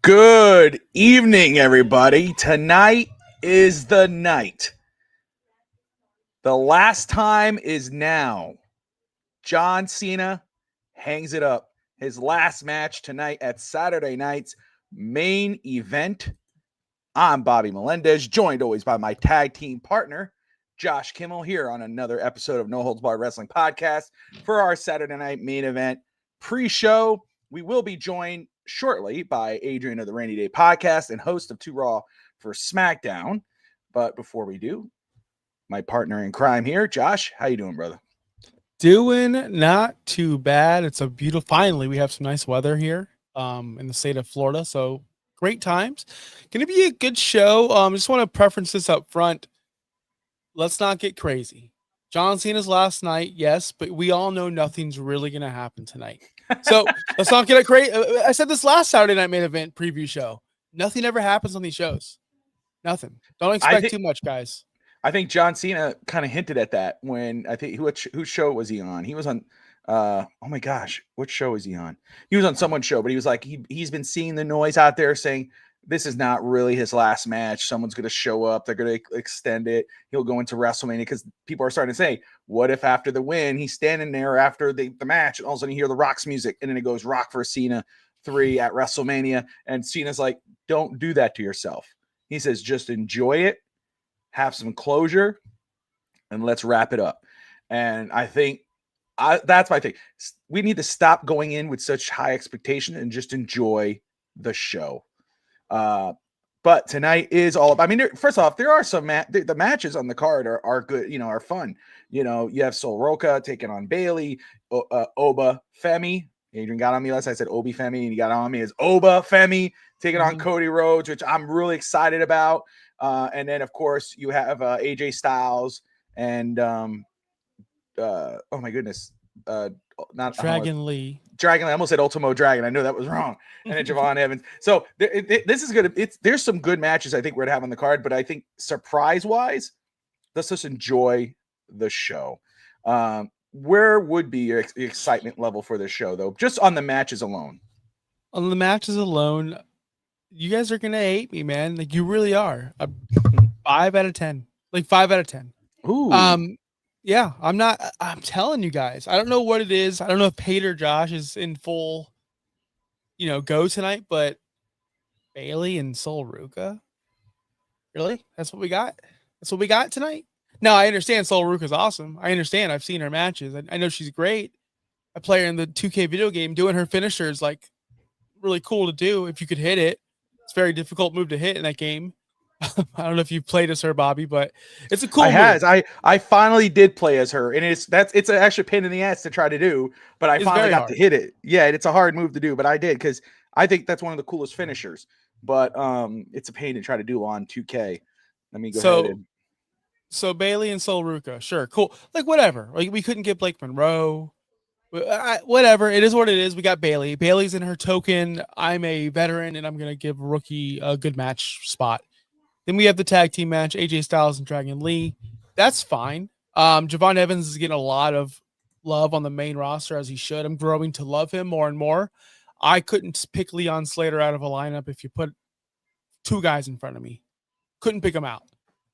Good evening, everybody. Tonight is the night. The last time is now. John Cena hangs it up. His last match tonight at Saturday night's main event. I'm Bobby Melendez, joined always by my tag team partner, Josh Kimmel, here on another episode of No Holds Barred Wrestling Podcast for our Saturday night main event pre-show. We will be joined shortly by Adrian of the Rainy Day Podcast and host of 2 Raw for Smackdown. But before we do, my partner in crime here, Josh, how you doing, brother? Doing not too bad. It's a beautiful, finally, we have some nice weather here in the state of Florida. So great times. Going to be a good show. Just want to preference this up front. Let's not get crazy. John Cena's last night, yes, but we all know nothing's really going to happen tonight. So let's not get it crazy. I said this last Saturday night main event preview show. Nothing ever happens on these shows. Nothing. Don't expect too much, guys. I think John Cena kind of hinted at that when I think whose show was he on? He was on oh my gosh, what show is he on? He was on someone's show, but he was like he's been seeing the noise out there saying this is not really his last match. Someone's going to show up. They're going to extend it. He'll go into WrestleMania because people are starting to say, what if after the win, he's standing there after the match and all of a sudden you hear the Rock's music and then it goes Rock for Cena 3 at WrestleMania. And Cena's like, don't do that to yourself. He says, just enjoy it, have some closure, and let's wrap it up. And I think that's my thing. We need to stop going in with such high expectation and just enjoy the show. But tonight is all about, I mean, first off, there are some the matches on the card are good, are fun. You have Sol Roca taking on Bailey, Oba Femi. Adrian got on me last night. I said Obi Femi, and he got on me as Oba Femi taking on Cody Rhodes, which I'm really excited about. And then, of course, you have AJ Styles and oh my goodness, not Dragon Lee. I almost said Ultimo Dragon. I know that was wrong. And then Javon Evans. So this is good. There's some good matches I think we're to have on the card, but I think surprise-wise, let's just enjoy the show. Where would be your excitement level for this show, though, just on the matches alone? On the matches alone, you guys are gonna hate me, man. Like you really are. 5 out of 10. Like 5 out of 10. Ooh. Yeah, I'm telling you guys. I don't know what it is. I don't know if Pater Josh is in full, go tonight, but Bailey and Sol Ruca. Really? That's what we got? That's what we got tonight? No, I understand Sol Ruca's awesome. I understand. I've seen her matches. I know she's great. I play her in the 2K video game. Doing her finisher is like really cool to do if you could hit it. It's a very difficult move to hit in that game. I don't know if you've played as her, Bobby, but it's a cool move. I finally did play as her, and it's an actual pain in the ass to try to do, but I finally got to hit it. Yeah, it's a hard move to do, but I did because I think that's one of the coolest finishers. But it's a pain to try to do on 2K. Let me go ahead. So Bailey and Sol Ruca, sure, cool. Like whatever. Like we couldn't get Blake Monroe. Whatever. It is what it is. We got Bailey. Bailey's in her token. I'm a veteran, and I'm gonna give rookie a good match spot. Then we have the tag team match, AJ Styles and Dragon Lee. That's fine. Javon Evans is getting a lot of love on the main roster, as he should. I'm growing to love him more and more. I couldn't pick Leon Slater out of a lineup if you put 2 guys in front of me. Couldn't pick them out.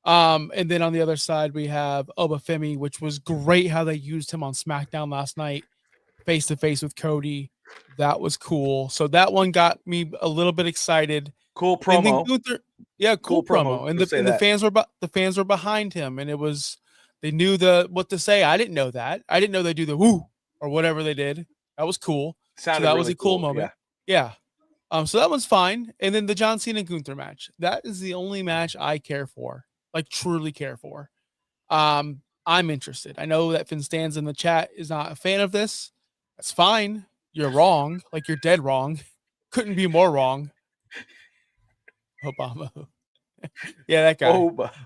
And then on the other side, we have Oba Femi, which was great how they used him on SmackDown last night, face-to-face with Cody. That was cool. So that one got me a little bit excited. Cool promo. Gunther, yeah, cool promo. And the fans were behind him, and they knew what to say. I didn't know that. I didn't know they do the woo or whatever they did. That was cool. Was a cool moment. Yeah. So that one's fine. And then the John Cena Gunther match. That is the only match I care for, like truly care for. I'm interested. I know that Finn Stans in the chat is not a fan of this. That's fine. You're wrong. Like you're dead wrong. Couldn't be more wrong. Obama. Yeah, that guy.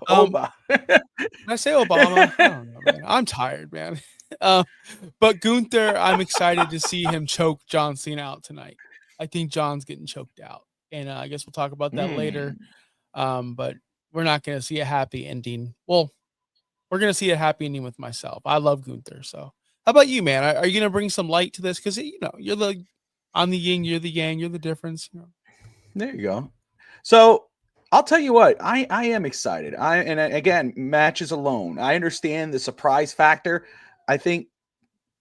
Oba. Did I say Obama? I don't know, man. I'm tired, man. But Gunther, I'm excited to see him choke John Cena out tonight. I think John's getting choked out. And I guess we'll talk about that later. But we're not going to see a happy ending. Well, we're going to see a happy ending with myself. I love Gunther. So how about you, man? Are you going to bring some light to this? Because, you're I'm the yin, you're the yang, you're the difference. There you go. So I'll tell you what, I am excited. Again, matches alone. I understand the surprise factor. I think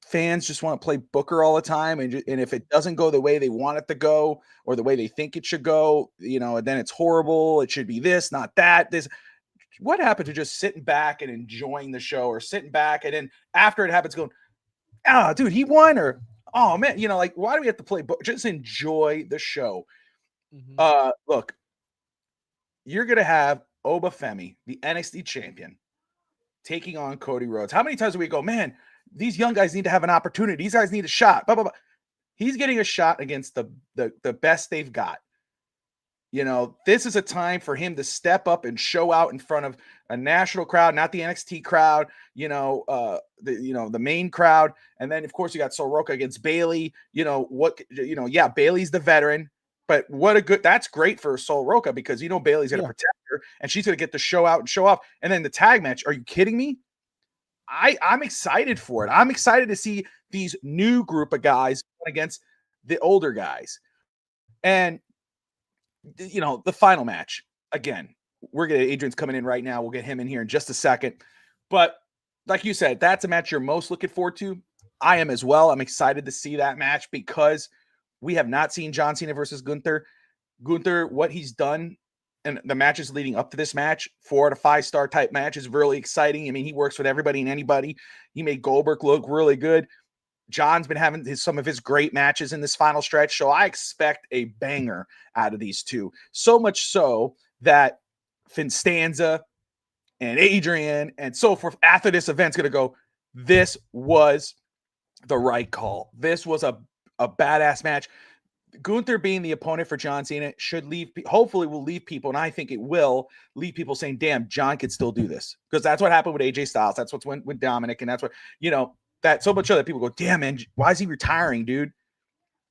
fans just want to play Booker all the time, and if it doesn't go the way they want it to go or the way they think it should go, then it's horrible. It should be this, not that. This. What happened to just sitting back and enjoying the show, or sitting back and then after it happens, going, dude, he won, or oh man, like why do we have to play Booker? Just enjoy the show. Look, you're gonna have Oba Femi, the NXT champion, taking on Cody Rhodes. How many times do we go, man, these young guys need to have an opportunity. These guys need a shot. Blah, blah, blah. He's getting a shot against the best they've got. This is a time for him to step up and show out in front of a national crowd, not the NXT crowd, the main crowd. And then of course you got Soroka against Bayley. Bayley's the veteran, but that's great for Soroka because Bayley's gonna protect her and she's gonna get to show out and show off. And then the tag match, are you kidding me? I'm excited for it. I'm excited to see these new group of guys against the older guys. And the final match, again, Adrian's coming in right now. We'll get him in here in just a second. But like you said, that's a match you're most looking forward to. I am as well. I'm excited to see that match because we have not seen John Cena versus Gunther. Gunther, what he's done and the matches leading up to this match, 4 to 5 star type match, is really exciting. I mean, he works with everybody and anybody. He made Goldberg look really good. John's been having some of his great matches in this final stretch, so I expect a banger out of these two. So much so that Finstanza and Adrian and so forth after this event's going to go, this was the right call. This was a badass match. Gunther being the opponent for John Cena hopefully will leave people, and I think it will leave people saying, damn, John could still do this. Because that's what happened with AJ Styles. That's what's went with Dominic, and that's what, that so much so that people go, damn, man, why is he retiring, dude?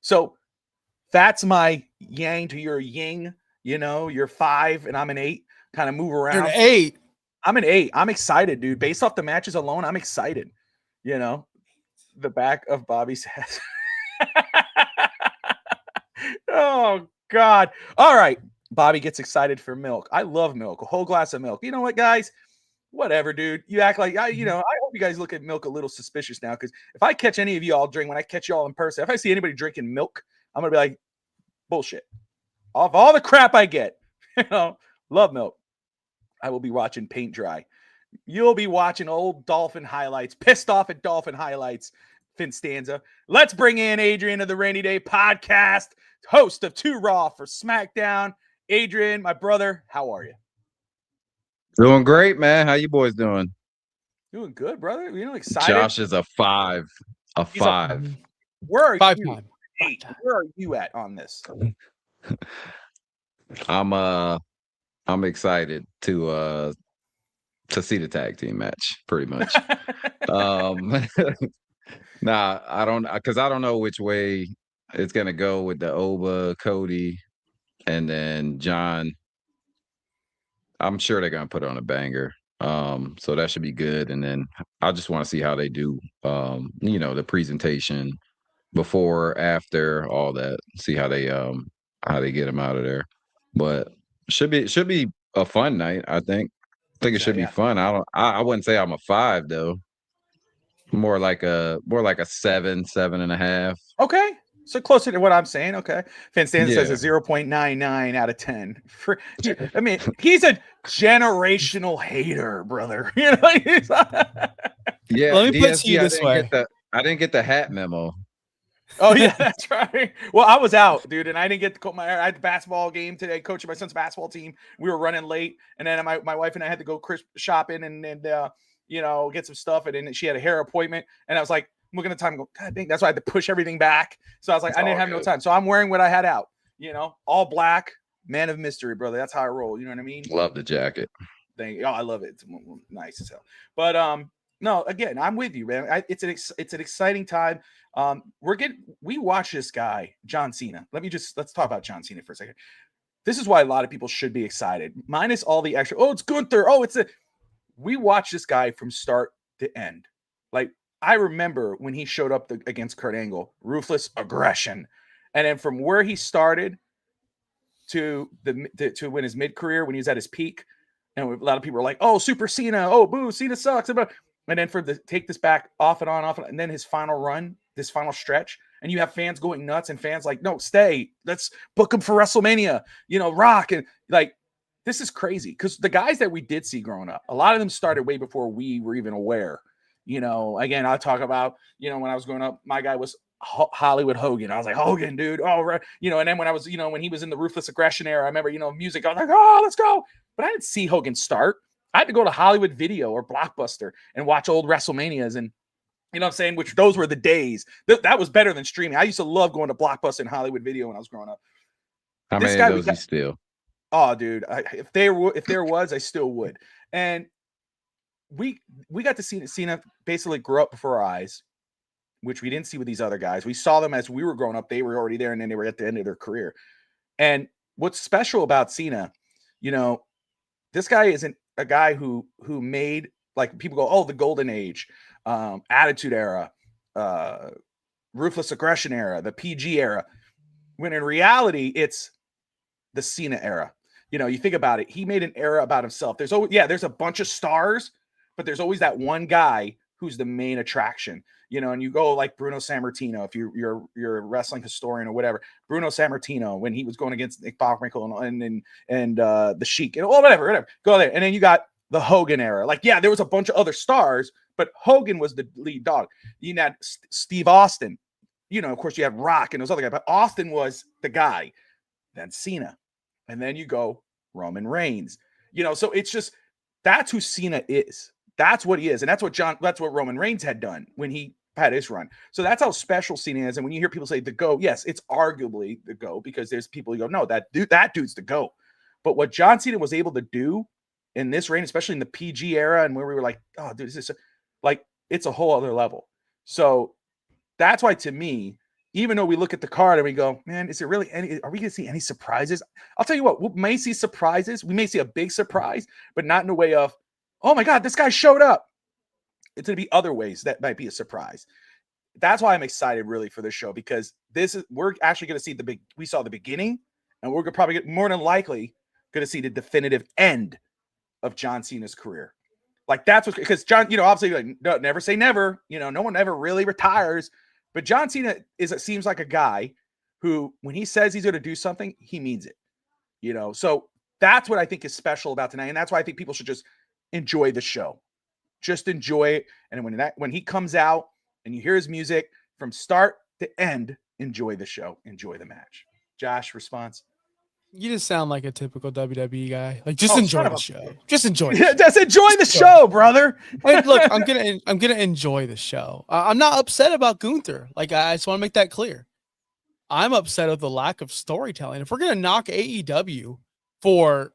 So that's my yang to your yin. You're 5 and I'm an 8. Kind of move around. You're an 8. I'm an 8. I'm excited, dude. Based off the matches alone, I'm excited. The back of Bobby's head. Oh, God. All right. Bobby gets excited for milk. I love milk. A whole glass of milk. You know what, guys? Whatever, dude. You act like I hope you guys look at milk a little suspicious now, because if I catch any of you all drink, when I catch you all in person, if I see anybody drinking milk, I'm gonna be like, bullshit. Of all the crap I get, love milk. I will be watching paint dry. You'll be watching old Dolphin highlights, pissed off at Dolphin highlights. Finstanza. Let's bring in Adrian of the Rainy Day Podcast, host of 2 Raw for Smackdown. Adrian, my brother, how are you? Doing great, man. How you boys doing? Doing good, brother. Excited. Josh is a 5. A 5. Where are 5 you? time. 8. Where are you at on this? I'm excited to see the tag team match, pretty much. Nah, I don't know which way it's gonna go with the Oba, Cody, and then John. I'm sure they're gonna put on a banger. So that should be good. And then I just want to see how they do the presentation before, after, all that. See how they get them out of there. But should be a fun night, I think. It should be fun. I wouldn't say I'm a 5 though. More like a 7, 7.5. Okay. So closer to what I'm saying. Okay. Finstanza says a Yeah. 0.99 out of 10. I mean, he's a generational hater, brother. Yeah. Let me put it to you DSP, this way. I didn't get the hat memo. Oh yeah, that's right. Well, I was out, dude, and I didn't get to I had a basketball game today, coaching my son's basketball team. We were running late, and then my wife and I had to go shopping and get some stuff, and then she had a hair appointment, and I was like, I'm looking at the time and go, God dang, that's why I had to push everything back. So I was like, I didn't have no time. So I'm wearing what I had out, all black, man of mystery, brother. That's how I roll. You know what I mean? Love the jacket. I love it. It's nice as hell. But no, again, I'm with you, man. It's an exciting time. We watch this guy, John Cena. Let's talk about John Cena for a second. This is why a lot of people should be excited, minus all the extra. Oh, it's Gunther. Oh, we watch this guy from start to end. Like, I remember when he showed up against Kurt Angle, ruthless aggression. And then from where he started, to win his mid-career when he was at his peak. And a lot of people were like, oh, Super Cena. Oh, boo, Cena sucks. And then take this back off and on, and then his final run, this final stretch, and you have fans going nuts and fans like, no, stay. Let's book him for WrestleMania. Rock. And like, this is crazy because the guys that we did see growing up, a lot of them started way before we were even aware. Again, I talk about, when I was growing up, my guy was Hollywood Hogan. I was like, Hogan, dude. Oh, right. And then when I was, when he was in the Ruthless Aggression era, I remember, music, I was like, oh, let's go. But I didn't see Hogan start. I had to go to Hollywood Video or Blockbuster and watch old WrestleManias. And you know what I'm saying? Which those were the days. That was better than streaming. I used to love going to Blockbuster and Hollywood Video when I was growing up. How many of those you still? Oh, dude. If there was, I still would. And we got to see Cena basically grow up before our eyes, which we didn't see with these other guys. We saw them as we were growing up. They were already there, and then they were at the end of their career. And what's special about Cena, this guy isn't a guy who made, like, people go, oh, the golden age, Attitude Era, Ruthless Aggression era, the PG era, when in reality it's the Cena era. You think about it, he made an era about himself. There's a bunch of stars, but there's always that one guy who's the main attraction. And you go like Bruno Sammartino, if you're a wrestling historian or whatever, Bruno Sammartino, when he was going against Nick Bockwinkel and the Sheik and whatever, go there. And then you got the Hogan era. Like, yeah, there was a bunch of other stars, but Hogan was the lead dog. You had Steve Austin, of course you have Rock and those other guys, but Austin was the guy. Then Cena, and then you go Roman Reigns. So it's just, that's who Cena is. That's what he is. And that's what Roman Reigns had done when he had his run. So that's how special Cena is. And when you hear people say the GOAT, yes, it's arguably the GOAT, because there's people who go, no, that dude's the GOAT. But what John Cena was able to do in this reign, especially in the PG era, and where we were like, oh, dude, this is like, it's a whole other level. So that's why, to me, even though we look at the card and we go, man, is there really are we going to see any surprises? I'll tell you what, we may see surprises. We may see a big surprise, but not in the way of, oh my God, this guy showed up. It's going to be other ways that might be a surprise. That's why I'm excited really for this show, because we're actually going to see we saw the beginning, and we're probably more than likely going to see the definitive end of John Cena's career. Like, that's what, because John, obviously, like, no, never say never, no one ever really retires, but John Cena seems like a guy who, when he says he's going to do something, he means it, so that's what I think is special about tonight. And that's why I think people should just enjoy the show. Just enjoy it. And when he comes out and you hear his music from start to end, enjoy the show, enjoy the match. Josh, response? You just sound like a typical WWE guy. Like, just enjoy the show. Just enjoy it. Yeah, just enjoy the show, brother. And look, I'm gonna enjoy the show. I'm not upset about Gunther. Like, I just want to make that clear. I'm upset at the lack of storytelling. If we're gonna knock AEW for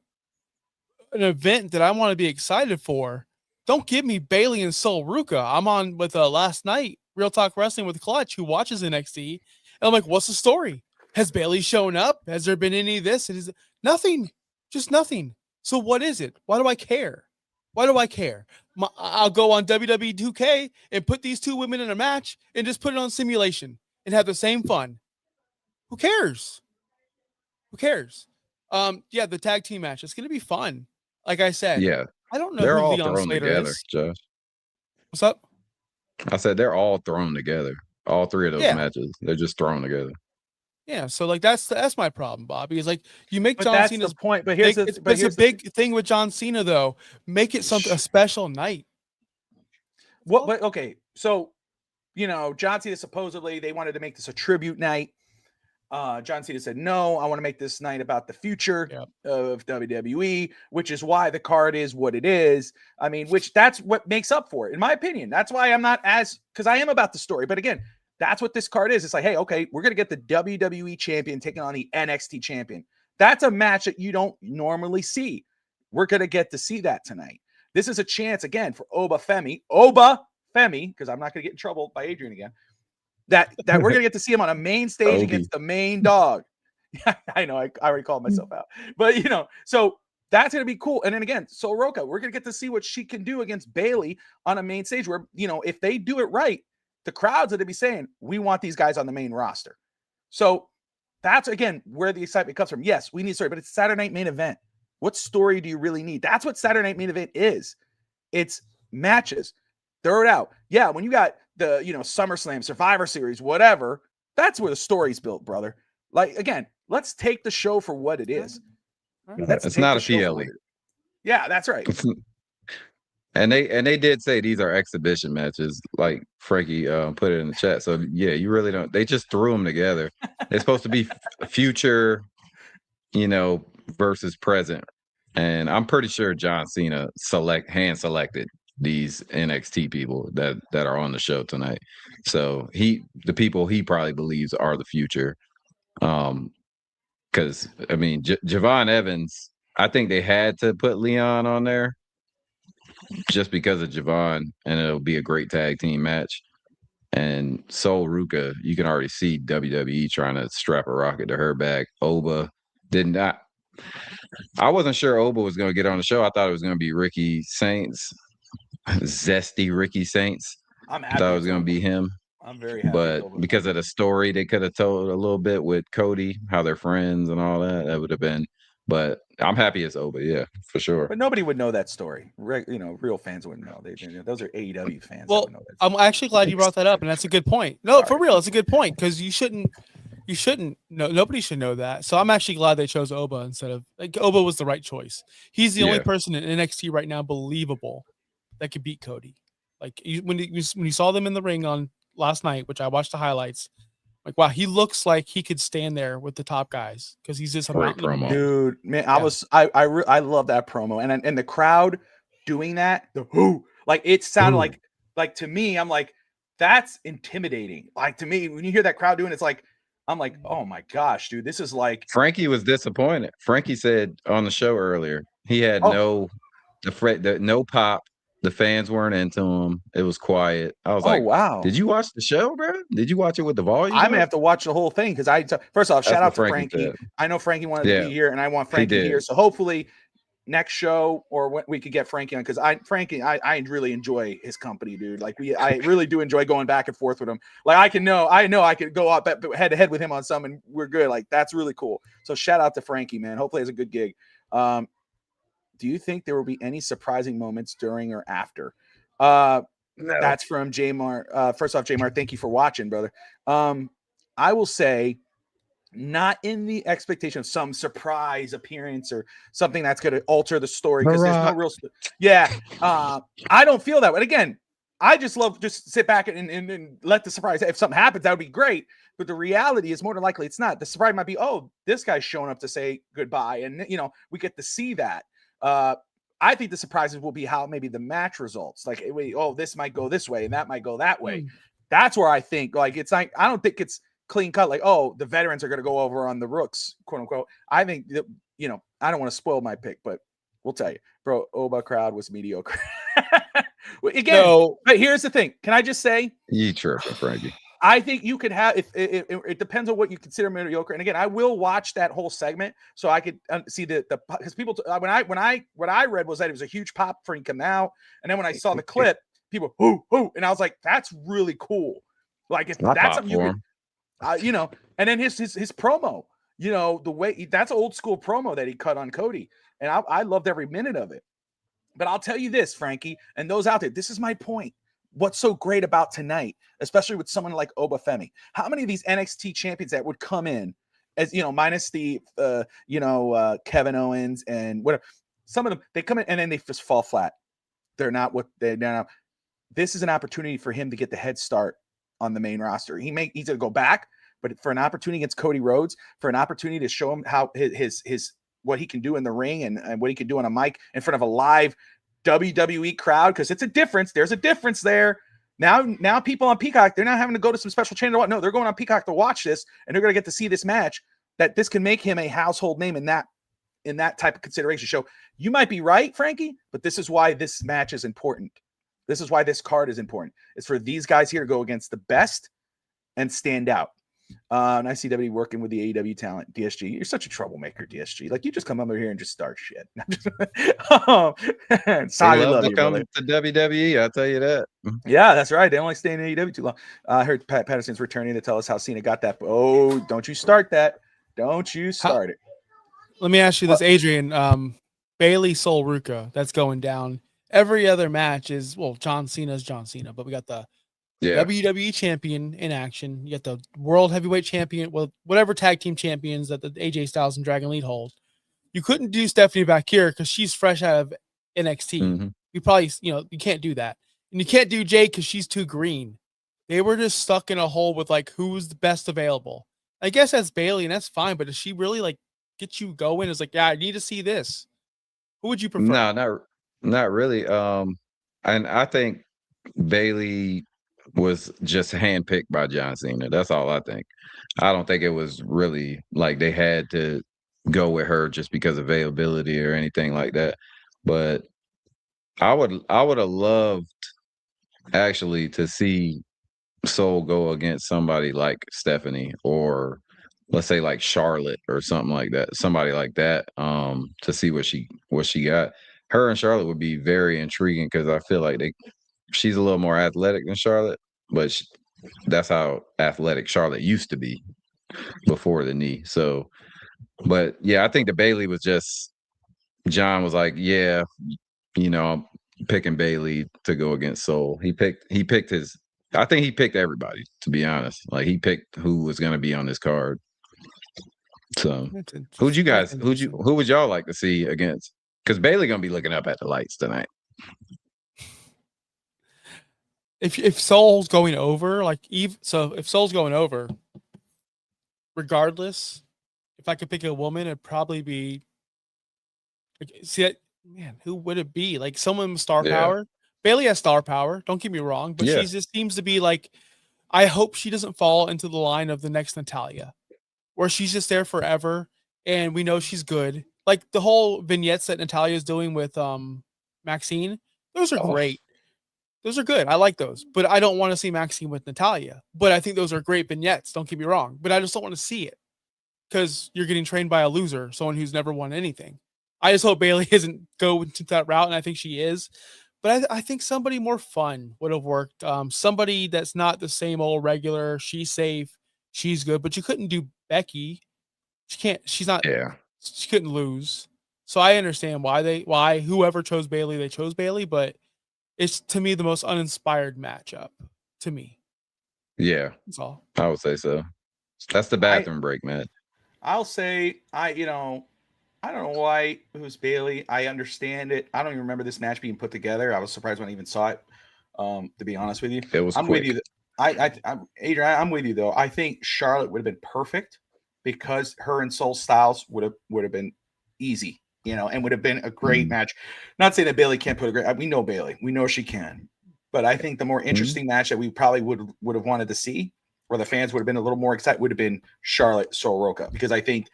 an event that I want to be excited for, don't give me Bailey and Sol Ruka. I'm on with last night, Real Talk Wrestling with Clutch, who watches NXT. And I'm like, what's the story? Has Bailey shown up? Has there been any of this? It is nothing, just nothing. So what is it? Why do I care? Why do I care? I'll go on WWE 2K and put these two women in a match and just put it on simulation and have the same fun. Who cares? Who cares? Yeah, the tag team match. It's going to be fun. Like I said, yeah. I don't know They're who all Leon thrown Slater together, is. Josh. What's up? I said they're all thrown together. All three of those matches, they're just thrown together. Yeah, so like that's my problem, Bobby. Is like you make But John that's Cena's the point. But it's here's a big thing with John Cena though. Make it a special night. What? But okay, so John Cena, supposedly they wanted to make this a tribute night. John Cena said, no, I want to make this night about the future of WWE, which is why the card is what it is. I mean, that's what makes up for it, in my opinion. That's why I'm not because I am about the story. But again, that's what this card is. It's like, hey, okay, we're going to get the WWE champion taking on the NXT champion. That's a match that you don't normally see. We're going to get to see that tonight. This is a chance, again, for Oba Femi, because I'm not going to get in trouble by Adrian again, that we're going to get to see him on a main stage against the main dog. I know, I already called myself out. But, so that's going to be cool. And then again, Soroka, we're going to get to see what she can do against Bailey on a main stage where, if they do it right, the crowd's going to be saying, we want these guys on the main roster. So That's again where the excitement comes from. Yes, we need a story, but it's Saturday Night Main Event. What story do you really need? That's what Saturday Night Main Event is. It's matches. Throw it out. Yeah, when you got the SummerSlam, Survivor Series, whatever, that's where the story's built, brother. Like again, let's take the show for what it is. It's not a PLE. Yeah, that's right. And they did say these are exhibition matches, like Frankie put it in the chat. So yeah, you really don't. They just threw them together. They're supposed to be future, versus present. And I'm pretty sure John Cena hand selected these NXT people that are on the show tonight. So the people he probably believes are the future. Because I mean, Javon Evans, I think they had to put Leon on there just because of Javon, and it'll be a great tag team match. And Sol Ruka, you can already see WWE trying to strap a rocket to her back. Oba did not. I wasn't sure Oba was going to get on the show. I thought it was going to be Ricky Saints, zesty Ricky Saints. I thought it was going to be him. I'm very happy. But because of the story they could have told a little bit with Cody, how they're friends and all that would have been. But I'm happy it's Oba, yeah, for sure. But nobody would know that story. Real fans wouldn't know. Those are AEW fans. Well, I'm actually glad you brought that up, and that's a good point. No, for real, it's a good point because you shouldn't know. Nobody should know that. So I'm actually glad they chose Oba instead of Oba was the right choice. He's the only person in NXT right now believable that could beat Cody. Like when you saw them in the ring on last night, which I watched the highlights. Like, wow, he looks like he could stand there with the top guys because he's just a mountain promo. Dude, man, I love that promo and the crowd doing that. The who, like it sounded like to me, I'm like, that's intimidating. Like to me, when you hear that crowd doing, it's like, I'm like, oh my gosh, dude, this is like. Frankie was disappointed. Frankie said on the show earlier he had no pop. The fans weren't into him. It was quiet. I was like, wow. Did you watch the show, bro? Did you watch it with the volume? I may have to watch the whole thing because first off, shout out to Frankie. I know Frankie wanted to be here, and I want Frankie here. So hopefully next show or when we could get Frankie on because I really enjoy his company, dude. Like I really do enjoy going back and forth with him. Like I know I could go up head to head with him on some and we're good. Like that's really cool. So shout out to Frankie, man. Hopefully it's a good gig. Do you think there will be any surprising moments during or after? No. That's from Jamar. First off, Jamar, thank you for watching, brother. I will say not in the expectation of some surprise appearance or something that's going to alter the story because there's no real. I don't feel that way. Again, I just love just sit back and let the surprise. If something happens, that would be great. But the reality is more than likely it's not. The surprise might be, oh, this guy's showing up to say goodbye. And, we get to see that. I think the surprises will be how maybe the match results. Like, this might go this way and that might go that way. That's where I think, like, it's like, I don't think it's clean cut. Like, oh, the veterans are going to go over on the Rooks, quote unquote. I think that, I don't want to spoil my pick, but we'll tell you, bro, Oba crowd was mediocre. Again, but here's the thing. Can I just say? You tripping, Frankie. I think you could have if it depends on what you consider mediocre. And again, I will watch that whole segment so I could see the because people what I read was that it was a huge pop for him coming out, and then when I saw the clip, people who, and I was like, that's really cool. Like if that's something you could, and then his promo, the way that's an old school promo that he cut on Cody, and I loved every minute of it. But I'll tell you this, Frankie, and those out there, this is my point. What's so great about tonight, especially with someone like Oba Femi? How many of these NXT champions that would come in as, minus the, Kevin Owens and whatever, some of them, they come in and then they just fall flat. They're not what they're now. This is an opportunity for him to get the head start on the main roster. He's going to go back, but for an opportunity against Cody Rhodes, for an opportunity to show him how his what he can do in the ring and what he can do on a mic in front of a live WWE crowd, because it's a difference. There's a difference there. Now people on Peacock, they're not having to go to some special channel to watch. No, they're going on Peacock to watch this, and they're going to get to see this match. That this can make him a household name in that type of consideration. So you might be right, Frankie, but this is why this match is important. This is why this card is important. It's for these guys here to go against the best and stand out. And I see WWE working with the AEW talent. DSG, you're such a troublemaker, DSG. Like, you just come over here and just start shit. Sorry, love you, come to WWE, I'll tell you that. Yeah, that's right. They only stay in AEW too long. I heard Pat Patterson's returning to tell us how Cena got that. Oh, don't you start that. Don't you start it. Let me ask you this, Adrian. Bailey Sol Ruka, that's going down. Every other match is, well, John Cena's John Cena, but we got the WWE champion in action. You got the world heavyweight champion, well, whatever tag team champions that the AJ Styles and Dragon Lead hold. You couldn't do Stephanie back here because she's fresh out of NXT. Mm-hmm. You probably, you can't do that. And you can't do Jade because she's too green. They were just stuck in a hole with like, who's the best available? I guess that's Bailey, and that's fine, but does she really like get you going? It's like, yeah, I need to see this. Who would you prefer? No, not really. And I think Bailey was just handpicked by John Cena. That's all I think. I don't think it was really like they had to go with her just because of availability or anything like that. But I would have loved actually to see Soul go against somebody like Stephanie, or let's say like Charlotte or something like that. Somebody like that, to see what she got. Her and Charlotte would be very intriguing because I feel like she's a little more athletic than Charlotte, but that's how athletic Charlotte used to be before the knee. So, but yeah, I think the Bailey was just, John was like, yeah, I'm picking Bailey to go against Soul. He picked I think he picked everybody, to be honest. Like, he picked who was going to be on this card. So, who would y'all like to see against? Because Bailey going to be looking up at the lights tonight. If Soul's going over, if Soul's going over, regardless, if I could pick a woman, it'd probably be, who would it be? Like someone with star power. Bailey has star power. Don't get me wrong, but she just seems to be like, I hope she doesn't fall into the line of the next Natalya, where she's just there forever, and we know she's good. Like the whole vignettes that Natalya is doing with Maxine, those are great. Those are good. I like those, but I don't want to see Maxine with Natalya. But I think those are great vignettes. Don't get me wrong, but I just don't want to see it because you're getting trained by a loser, someone who's never won anything. I just hope Bailey isn't going to that route, and I think she is. But I think somebody more fun would have worked. Somebody that's not the same old regular. She's safe. She's good. But you couldn't do Becky. She can't. She's not. Yeah. She couldn't lose. So I understand why whoever chose Bailey, they chose Bailey. But it's, to me, the most uninspired matchup. To me. Yeah. That's all. I would say so. That's the bathroom break, man. I'll say I don't know why it was Bailey. I understand it. I don't even remember this match being put together. I was surprised when I even saw it. To be honest with you, I'm with you. Adrian, I'm with you though. I think Charlotte would have been perfect because her and Soul Styles would have been easy, and would have been a great match. Not saying that Bailey can't put a great. We know Bailey. We know she can. But I think the more interesting match that we probably would have wanted to see, or the fans would have been a little more excited, would have been Charlotte Soul Ruka, because I think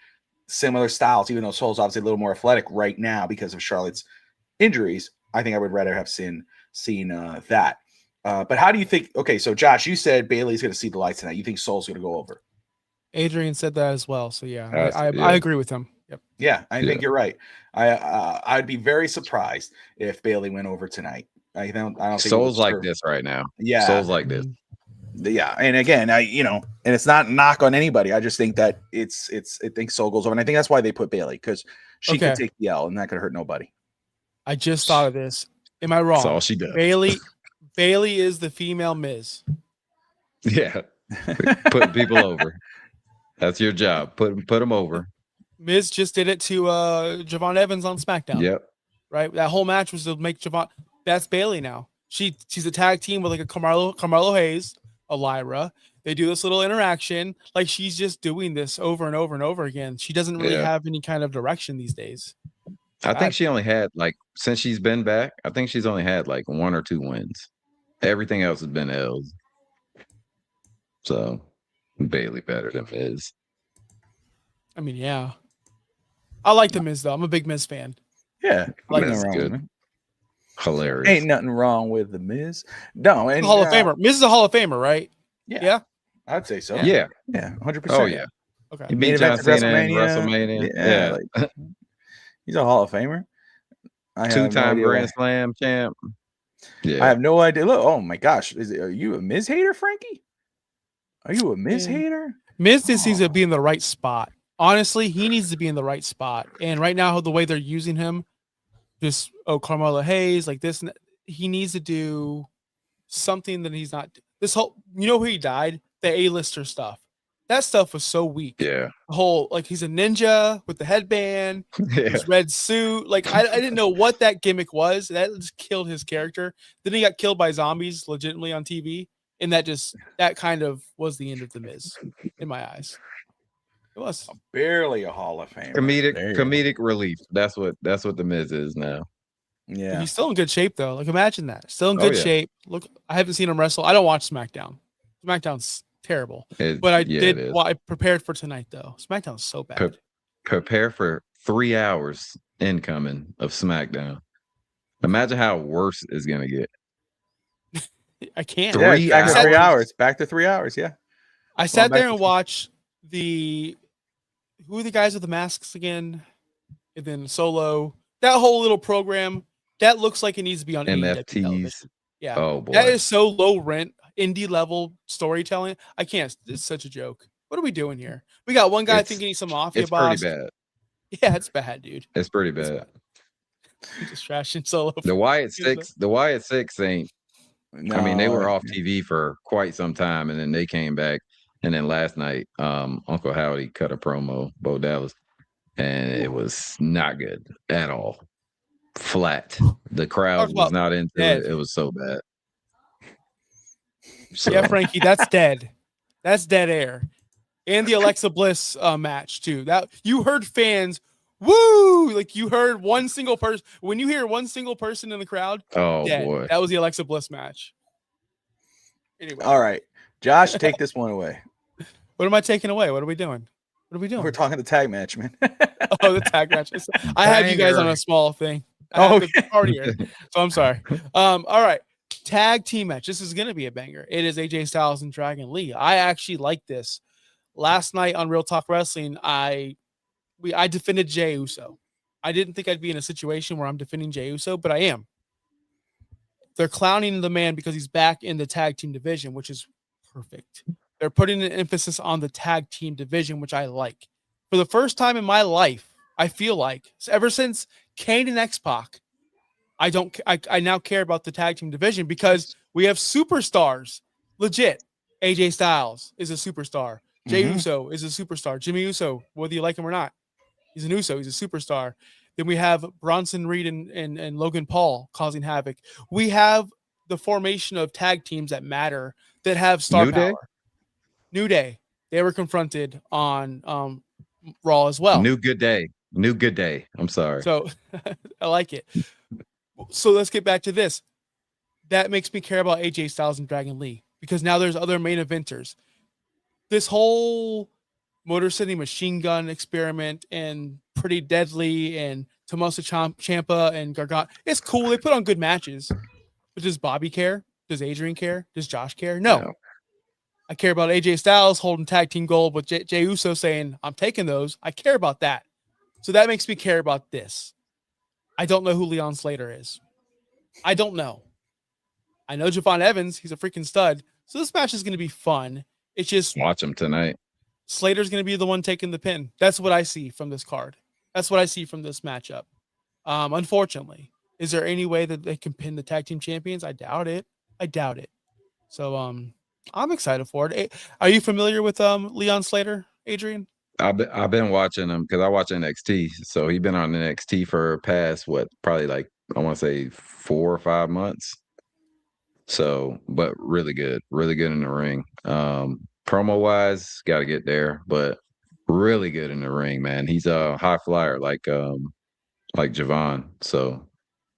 similar styles, even though Soul's obviously a little more athletic right now because of Charlotte's injuries. I think I would rather have seen that. But how do you think? Okay, so Josh, you said Bailey's going to see the lights tonight. You think Soul's going to go over? Adrian said that as well. So yeah, I agree with him. Yep. Yeah, I think you're right. I'd be very surprised if Bailey went over tonight. I don't think Soul's like this right now. Yeah, Soul's like this. Yeah, and again, and it's not a knock on anybody. I just think that I think Soul goes over, and I think that's why they put Bailey, because she could take the L, and that could hurt nobody. I just thought of this. Am I wrong? That's all she does. Bailey is the female Miz. Yeah, putting people over. That's your job. Put them over. Miz just did it to Javon Evans on SmackDown. Yep. Right. That whole match was to make Javon. That's Bailey now. She's a tag team with like a Carmelo Hayes, a Lyra. They do this little interaction. Like, she's just doing this over and over and over again. She doesn't really have any kind of direction these days. I think she only had, like, since she's been back, I think she's only had like 1 or 2 wins. Everything else has been L's. So Bailey better than Miz. I mean, yeah. I like the Miz though. I'm a big Miz fan. Yeah, like Miz is good. Hilarious. Ain't nothing wrong with the Miz. No, and Hall of Famer. Miz is a Hall of Famer, right? Yeah. I'd say so. Yeah. 100%. Oh yeah. Okay. He beat John Cena in WrestleMania. Yeah. Like, he's a Hall of Famer. 2-time Grand Slam champ. Yeah. I have no idea. Look, oh my gosh, are you a Miz hater, Frankie? Are you a Miz hater? Miz just seems to be in the right spot. honestly, he needs to be in the right spot. And right now, the way they're using him, just Carmelo Hayes, like this, he needs to do something that he's not. This whole, who he died? The A-lister stuff. That stuff was so weak. Yeah. The whole, like, he's a ninja with the headband, Yeah. his red suit. Like, I didn't know what that gimmick was. That just killed his character. Then he got killed by zombies legitimately on TV. And that kind of was the end of The Miz in my eyes. It was barely a Hall of Famer. Comedic relief. That's what The Miz is now. Yeah, he's still in good shape though. Like, imagine that. Still in good shape. Look, I haven't seen him wrestle. I don't watch SmackDown. SmackDown's terrible. But I prepared for tonight though. SmackDown's so bad. Prepare for 3 hours incoming of SmackDown. Imagine how worse it's gonna get. I can't. 3 hours. 3 hours. Back to 3 hours. Yeah. I sat there and watched who are the guys with the masks again? And then Solo. That whole little program that looks like it needs to be on MFTs. Yeah. Oh boy. That is so low rent, indie level storytelling. I can't. It's such a joke. What are we doing here? We got one guy thinking he's some mafia boss. It's pretty bad. Yeah, it's bad, dude. It's pretty bad. Just trashing Solo. The Wyatt Six ain't. No, I mean, they were off TV for quite some time, and then they came back. And then last night, Uncle Howdy cut a promo, Bo Dallas, and it was not good at all. Flat. The crowd was not into it. It was so bad. So. Yeah, Frankie, that's dead. That's dead air. And the Alexa Bliss match too. That you heard fans woo, like you heard one single person. When you hear one single person in the crowd, boy, that was the Alexa Bliss match. Anyway, all right, Josh, take this one away. What am I taking away? What are we doing? What are we doing? We're talking the tag match, man. Oh, the tag match. I had you guys on a small thing. Party here, so I'm sorry. All right, tag team match. This is gonna be a banger. It is AJ Styles and Dragon Lee. I actually like this. Last night on Real Talk Wrestling, I defended Jey Uso. I didn't think I'd be in a situation where I'm defending Jey Uso, but I am. They're clowning the man because he's back in the tag team division, which is perfect. They're putting an emphasis on the tag team division, which I like. For the first time in my life, I feel like ever since Kane and X-Pac, I now care about the tag team division because we have superstars. Legit. AJ Styles is a superstar. Jey Uso is a superstar. Jimmy Uso, whether you like him or not, he's an Uso. He's a superstar. Then we have Bronson Reed and Logan Paul causing havoc. We have the formation of tag teams that matter, that have star power. New Day. They were confronted on Raw as well. New Good Day. I'm sorry. So I like it. So let's get back to this. That makes me care about AJ Styles and Dragon Lee because now there's other main eventers. This whole Motor City Machine Gun experiment and Pretty Deadly and Tommaso Ciampa and Gargano, it's cool. They put on good matches. But does Bobby care? Does Adrian care? Does Josh care? No. I care about AJ Styles holding tag team gold with Jey Uso saying, I'm taking those. I care about that. So that makes me care about this. I don't know who Leon Slater is. I don't know. I know Javon Evans. He's a freaking stud. So this match is going to be fun. It's just watch him tonight. Slater's going to be the one taking the pin. That's what I see from this card. That's what I see from this matchup. Unfortunately, is there any way that they can pin the tag team champions? I doubt it. So I'm excited for it. Are you familiar with Leon Slater, Adrian? I've been watching him because I watch NXT. So he's been on NXT for past probably like I want to say 4 or 5 months. So, but really good in the ring. Promo wise, got to get there, but really good in the ring, man. He's a high flyer like Javon. So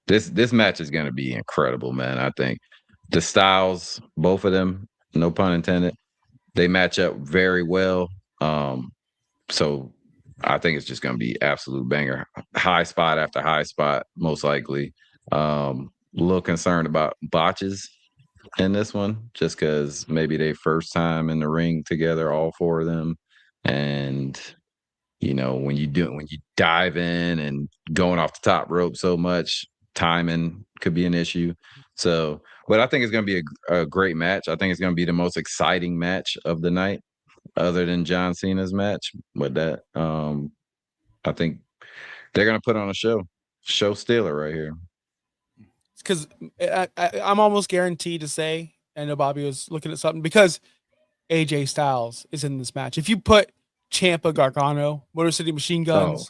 this match is going to be incredible, man. I think the styles, both of them, no pun intended, they match up very well. So I think it's just going to be absolute banger. High spot after high spot, most likely. A little concerned about botches in this one, just because maybe they first time in the ring together, all 4 of them. And, when you dive in and going off the top rope so much, timing could be an issue. So, but I think it's going to be a great match. I think it's going to be the most exciting match of the night. other than John Cena's match. But that, I think they're gonna put on a show stealer right here. Because I'm almost guaranteed to say, I know Bobby was looking at something, because AJ Styles is in this match. If you put Ciampa, Gargano, Motor City Machine Guns,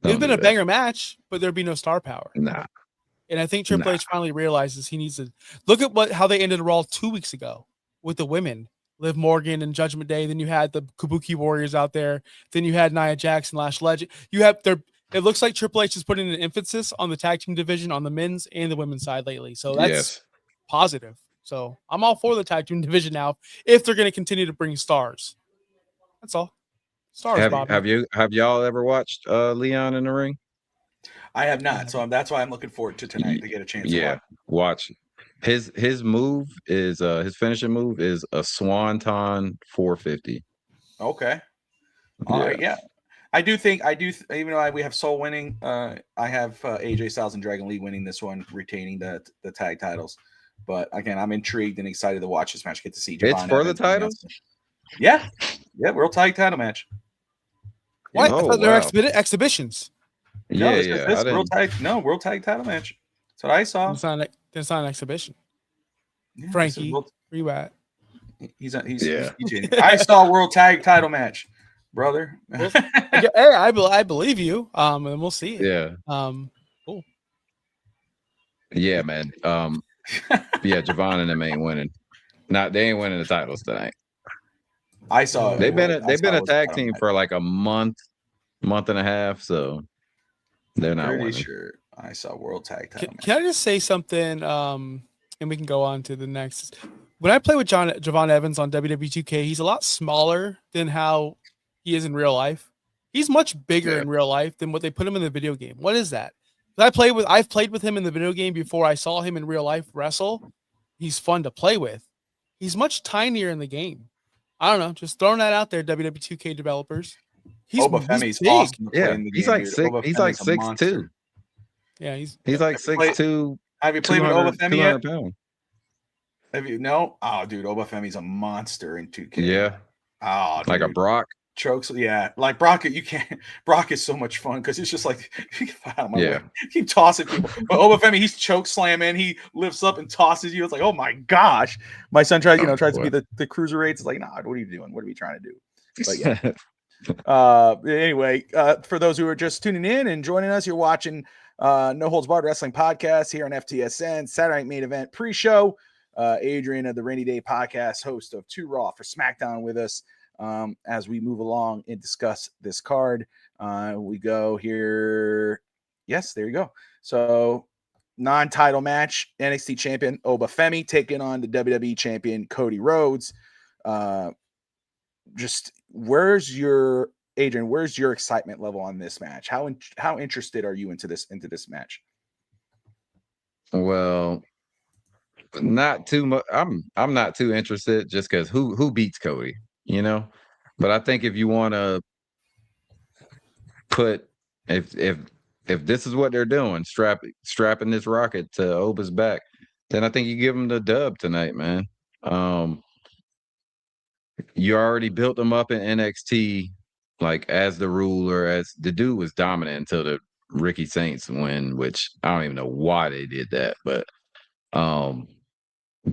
it'd Don't been do a that. banger match, but there'd be no star power. Nah. And I think Triple H finally realizes he needs to look at how they ended Raw 2 weeks ago with the women, Liv Morgan and Judgment Day. Then you had the Kabuki Warriors out there. Then you had Nia Jax, Lash Legend. You have it looks like Triple H is putting an emphasis on the tag team division on the men's and the women's side lately. So that's positive. So I'm all for the tag team division now if they're going to continue to bring stars. That's all. Stars, Bobby. Have y'all ever watched Leon in the Ring? I have not, so that's why I'm looking forward to tonight to get a chance. Yeah, to watch. His move is his finishing move is a Swanton 450. Okay. All right. Yeah. I do even though we have Soul winning, I have AJ Styles and Dragon Lee winning this one, retaining the tag titles. But again, I'm intrigued and excited to watch this match. Get to see Javon It's for Evans the titles? Yeah, World Tag Title match. What? I thought they're exhibitions. Yeah, this World Tag Title match. That's what I saw. It's not an exhibition. Yeah, Frankie, where you at? He's I saw World Tag Title match, brother. Well, hey, I believe you. And we'll see. Yeah. Cool. Yeah, man. Javon and them ain't winning. They ain't winning the titles tonight. I saw they've been a tag team for like a month and a half, so they're not winning. Sure I saw World Tag Title. Can I just say something? And we can go on to the next. When I play with Javon Evans on WWE 2K, he's a lot smaller than how he is in real life. He's much bigger in real life than what they put him in the video game. What is that? I've played with him in the video game before I saw him in real life wrestle. He's fun to play with. He's much tinier in the game. I don't know. Just throwing that out there, WWE 2K developers. Oba Femi's awesome. He's like 6'2". Yeah, he's like 6'2". Have you played with Oba Femi yet? Have you? No. Oh, dude, Oba Femi's a monster in 2K. Yeah. Oh, dude. Like a Brock. Chokes, like Brock. You can't. Brock is so much fun because it's just like keep tossing people. But Oba Femi, he's choke slamming. He lifts up and tosses you. It's like, oh my gosh. My son tries to be the cruiserweights. It's like, nah, what are you doing? What are we trying to do? But yeah. Anyway, for those who are just tuning in and joining us, you're watching No Holds Barred Wrestling Podcast here on FTSN Saturday Night Main Event pre-show. Adrian of the Rainy Day Podcast, host of 2 Raw for SmackDown, with us. As we move along and discuss this card, we go here. Yes, there you go. So, non-title match, NXT champion Oba Femi taking on the WWE champion Cody Rhodes. Where's your excitement level on this match? How interested are you into this match? Well, not too much. I'm not too interested, just because who beats Cody, But I think if you want to put if this is what they're doing, strapping this rocket to Oba's back, then I think you give him the dub tonight, man. You already built him up in NXT, like as the ruler, as the dude was dominant until the Ricky Saints win, which I don't even know why they did that, but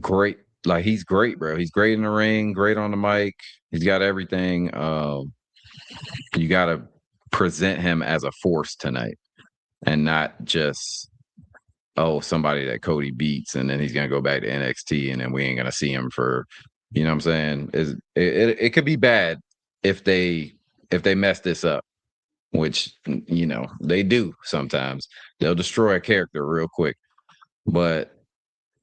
great. Like, he's great, bro. He's great in the ring, great on the mic. He's got everything. You got to present him as a force tonight and not just, somebody that Cody beats and then he's going to go back to NXT and then we ain't going to see him for, you know what I'm saying? It could be bad if they mess this up, which, they do sometimes. They'll destroy a character real quick. But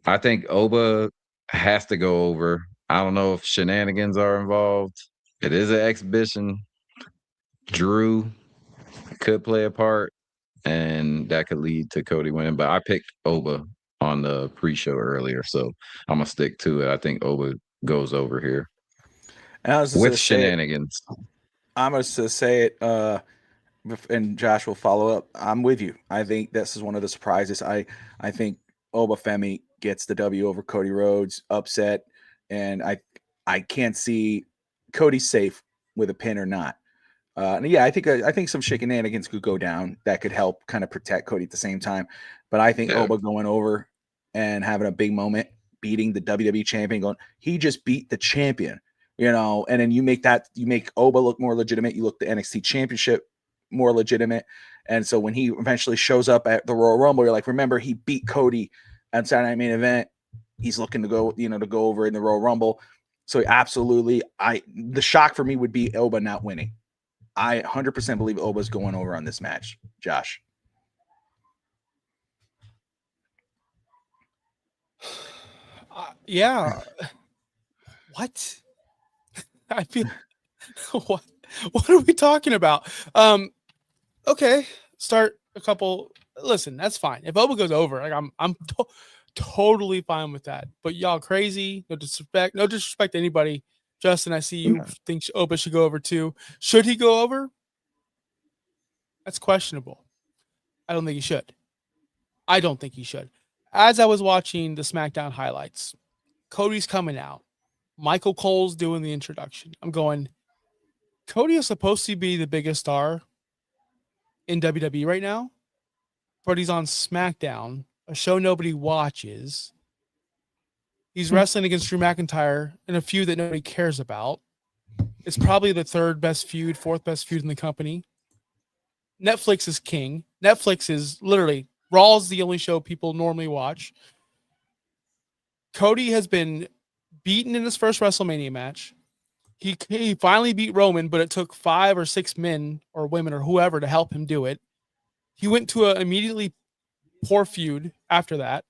I think Oba has to go over. I don't know if shenanigans are involved. It is an exhibition. Drew could play a part, and that could lead to Cody winning. But I picked Oba on the pre-show earlier, so I'm gonna stick to it. I think Oba goes over here with shenanigans. I'm going to say it, and Josh will follow up. I'm with you. I think this is one of the surprises. I think Oba Femi gets the W over Cody Rhodes, upset, and I can't see Cody's safe with a pin or not. And yeah, I think some shenanigans could go down that could help kind of protect Cody at the same time. But I think Oba going over and having a big moment, beating the WWE champion, he just beat the champion, and then you make Oba look more legitimate. You look the NXT championship more legitimate. And so when he eventually shows up at the Royal Rumble, you're like, remember, he beat Cody at Saturday Night Main Event. He's looking to go over in the Royal Rumble. So absolutely, the shock for me would be Oba not winning. I 100% believe Oba's going over on this match. Josh. Yeah. What? I feel what are we talking about? Okay, start a couple. Listen, that's fine. If Oba goes over, like I'm totally fine with that. But y'all crazy. No disrespect to anybody. Justin, I see you think Oba should go over too. Should he go over? That's questionable. I don't think he should. As I was watching the SmackDown highlights, Cody's coming out. Michael Cole's doing the introduction. I'm going, Cody is supposed to be the biggest star in WWE right now, but he's on SmackDown, a show nobody watches. He's wrestling against Drew McIntyre in a feud that nobody cares about. It's probably the third best feud, fourth best feud in the company. Netflix is king. Netflix is literally, Raw's the only show people normally watch. Cody has been beaten in his first WrestleMania match. He finally beat Roman, but it took 5 or 6 men or women or whoever to help him do it. He went to an immediately poor feud after that.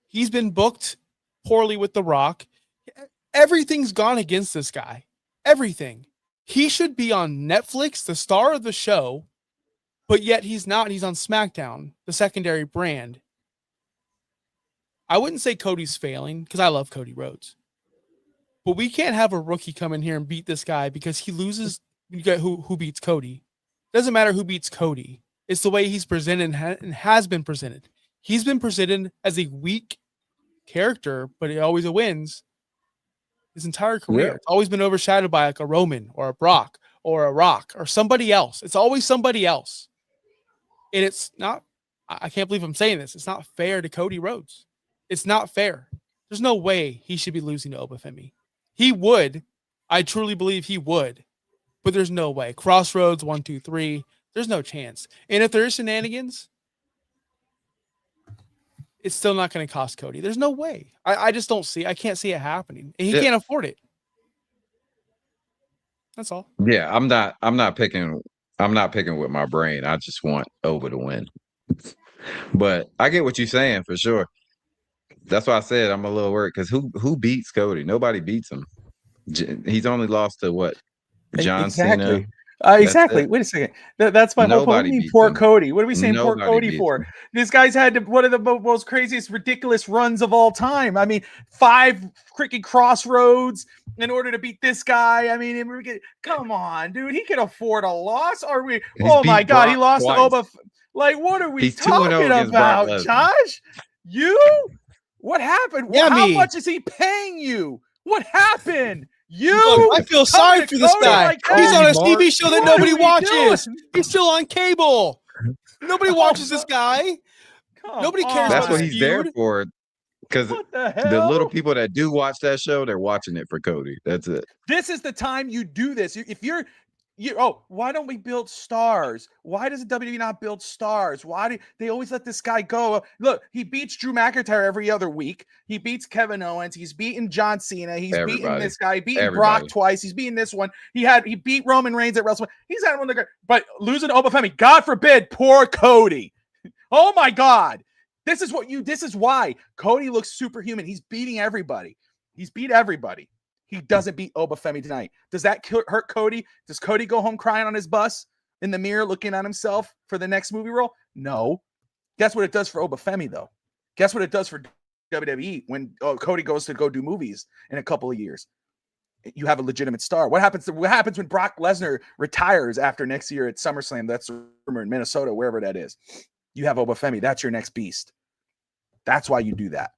He's been booked poorly with The Rock. Everything's gone against this guy. Everything. He should be on Netflix, the star of the show, but yet he's not. He's on SmackDown, the secondary brand. I wouldn't say Cody's failing because I love Cody Rhodes. But we can't have a rookie come in here and beat this guy because he loses. You get who beats Cody. Doesn't matter who beats Cody. It's the way he's presented and has been presented. He's been presented as a weak character, but he always wins his entire career. Yeah. It's always been overshadowed by like a Roman or a Brock or a Rock or somebody else. It's always somebody else. And it's not, I can't believe I'm saying this. It's not fair to Cody Rhodes. It's not fair. There's no way he should be losing to Oba Femi. He would. I truly believe he would. But there's no way. Crossroads, 1, 2, 3. There's no chance. And if there is shenanigans, it's still not going to cost Cody. There's no way. I just don't see. I can't see it happening. And he can't afford it. That's all. Yeah, I'm not picking with my brain. I just want Oba to win. But I get what you're saying for sure. That's why I said I'm a little worried because who beats Cody? Nobody beats him. He's only lost to what? John Cena. Exactly. Wait a second. That's my whole point. What do you mean poor Cody? What are we saying poor Cody for? This guy's had one of the most craziest, ridiculous runs of all time. I mean, 5 freaking Crossroads in order to beat this guy. I mean, come on, dude. He can afford a loss. Are we? Oh my God, Brock he lost twice. to Oba. Like, what are we talking about, Josh? You? What happened? Yeah, how much is he paying you? What happened? I feel sorry for this guy. Like he's on a TV show that nobody watches. He's still on cable. Nobody watches this guy. Nobody cares. That's what he's feud. there for. Because the little people that do watch that show, they're watching it for Cody. That's it. This is the time you do this. If you're why don't we build stars? Why does the WWE not build stars? Why do they always let this guy go? Look, he beats Drew McIntyre every other week. He beats Kevin Owens. He's beaten John Cena. He's beaten this guy. He beaten Brock twice. He's beaten this one. He beat Roman Reigns at WrestleMania. He's had one of the but losing to Oba Femi. God forbid, poor Cody. Oh my God. This is why Cody looks superhuman. He's beating everybody. He's beat everybody. He doesn't beat Oba Femi tonight. Does that hurt Cody? Does Cody go home crying on his bus in the mirror looking at himself for the next movie role? No. Guess what it does for Oba Femi, though? Guess what it does for WWE when Cody goes to go do movies in a couple of years? You have a legitimate star. What happens when Brock Lesnar retires after next year at SummerSlam? That's a rumor in Minnesota, wherever that is. You have Oba Femi. That's your next beast. That's why you do that.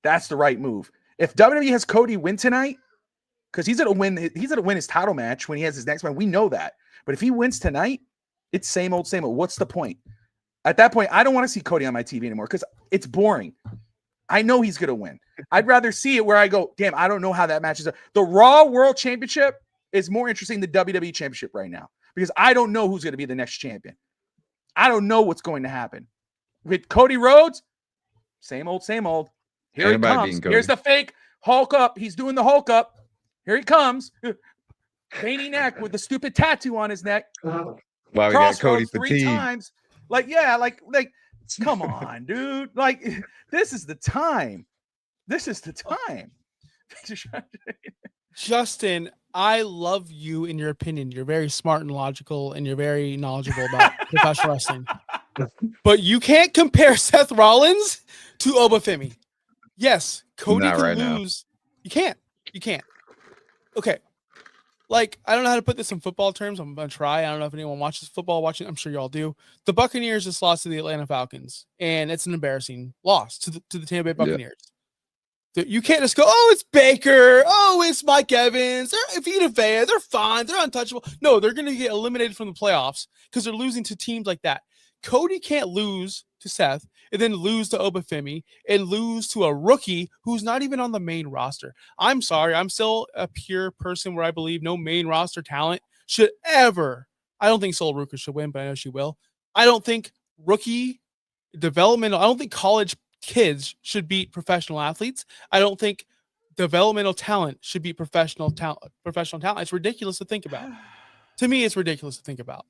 That's the right move. If WWE has Cody win tonight, because he's gonna win. He's gonna win his title match when he has his next one. We know that. But if he wins tonight, it's same old, same old. What's the point? At that point, I don't want to see Cody on my TV anymore because it's boring. I know he's gonna win. I'd rather see it where I go, damn, I don't know how that match is. The Raw World Championship is more interesting than WWE Championship right now because I don't know who's gonna be the next champion. I don't know what's going to happen. With Cody Rhodes, same old, same old. Here he comes. Here's the fake Hulk up. He's doing the Hulk up. Here he comes. Veiny neck with the stupid tattoo on his neck. Wow, we got Cody three times. Like, come on, dude. Like, this is the time. This is the time. Justin, I love you in your opinion. You're very smart and logical, and you're very knowledgeable about professional wrestling. But you can't compare Seth Rollins to Oba Femi. Yes, Cody Not can right lose. Now. You can't. You can't. Okay. Like, I don't know how to put this in football terms. I'm going to try. I don't know if anyone watches football watching. I'm sure you all do. The Buccaneers just lost to the Atlanta Falcons, and it's an embarrassing loss to the Tampa Bay Buccaneers. Yeah. You can't just go, oh, it's Baker. Oh, it's Mike Evans. They're Vita Vea. They're fine. They're untouchable. No, they're going to get eliminated from the playoffs because they're losing to teams like that. Cody can't lose to Seth and then lose to Oba Femi and lose to a rookie who's not even on the main roster. I'm sorry. I'm still a pure person where I believe no main roster talent should ever. I don't think Sol Ruka should win, but I know she will. I don't think rookie developmental. I don't think college kids should beat professional athletes. I don't think developmental talent should beat professional talent. It's ridiculous to think about. To me, it's ridiculous to think about.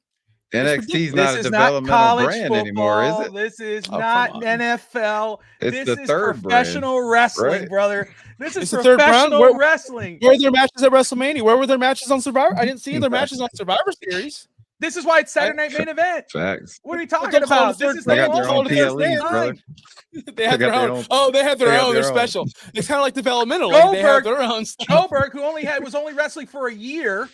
NXT's not a developmental brand anymore, is it? This is not NFL. This is third professional brand, wresling, right? brother. This is the professional wrestling. Where were their matches at WrestleMania? Where were their matches on Survivor? I didn't see their matches on Survivor Series. This is why it's Saturday Night Main Event. Facts. What are you talking about? This is they got their own PLEs, brother. They have their own. Oh, they have their own. They're special. It's kind of like developmental. They have their own stuff. Goldberg, who was only wrestling for a year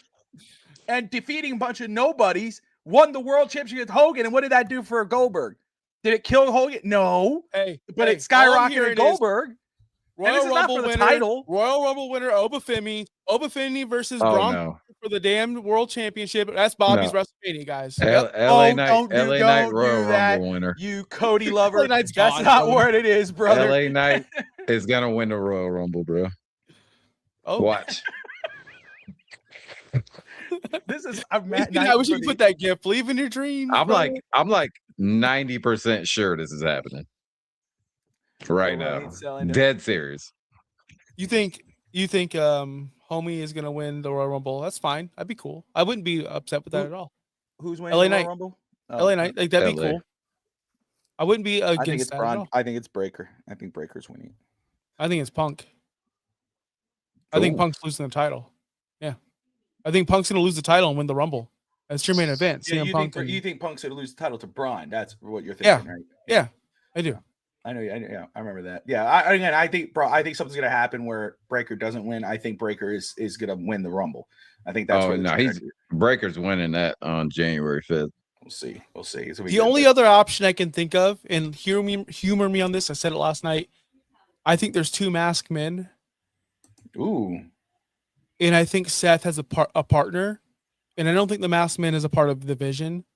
and defeating a bunch of nobodies, won the world championship with Hogan. And what did that do for Goldberg? Did it kill Hogan? No. But it skyrocketed Goldberg. Royal Rumble winner, title. Royal Rumble winner Oba Femi. Oba Femi versus Braun for the damn world championship. That's Bobby's WrestleMania, guys. LA Knight Royal Rumble winner. You Cody lover. That's not what it is, brother. LA Knight is gonna win the Royal Rumble, bro. Oh, watch. This is. I wish you could put that gift. Believe in your dreams. I'm like 90% sure this is happening right now. Dead serious. You think Homie is gonna win the Royal Rumble? That's fine. That'd be cool. I wouldn't be upset with that at all. Who's winning the Royal Rumble? LA Knight. Like that'd be cool. I wouldn't be against that at all. I think it's Breaker. I think Breaker's winning. I think it's Punk. I think Punk's losing the title. Yeah. I think Punk's going to lose the title and win the Rumble. That's your main event. Yeah, you think Punk's going to lose the title to Braun? That's what you're thinking, right? Yeah, I do. I know. Yeah, I remember that. Yeah, I think something's going to happen where Breaker doesn't win. I think Breaker is going to win the Rumble. I think that's Breaker's winning that on January 5th. We'll see. The only other option I can think of, and humor me on this, I said it last night. I think there's two masked men. Ooh. And I think Seth has a partner, and I don't think the Masked Man is a part of the division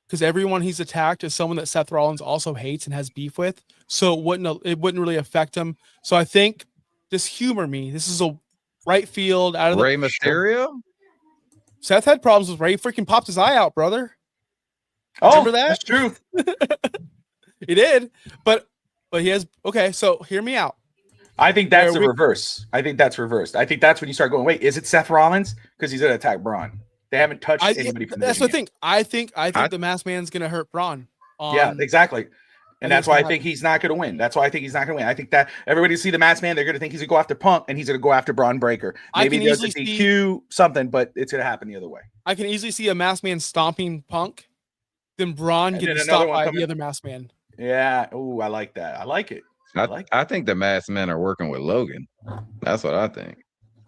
because everyone he's attacked is someone that Seth Rollins also hates and has beef with. So it wouldn't really affect him. So I think, just humor me. This is a right field out of Rey Mysterio. Seth had problems with Rey. Freaking popped his eye out, brother. Oh, remember that? That's true. He did, but he has. Okay, so hear me out. I think that's the reverse. I think that's reversed. I think that's when you start going, wait, is it Seth Rollins? Because he's going to attack Braun. They haven't touched anybody from the That's the thing. I think the Masked Man's going to hurt Braun. Yeah, exactly. And that's why I think he's not going to win. That's why I think he's not going to win. I think that everybody see the Masked Man, they're going to think he's going to go after Punk, and he's going to go after Braun Breaker. Maybe there's a DQ something, but it's going to happen the other way. I can easily see a Masked Man stomping Punk, then Braun getting stopped by the other Masked Man. Yeah. Oh, I like that. I like it. I think the Masked Men are working with Logan. That's what I think.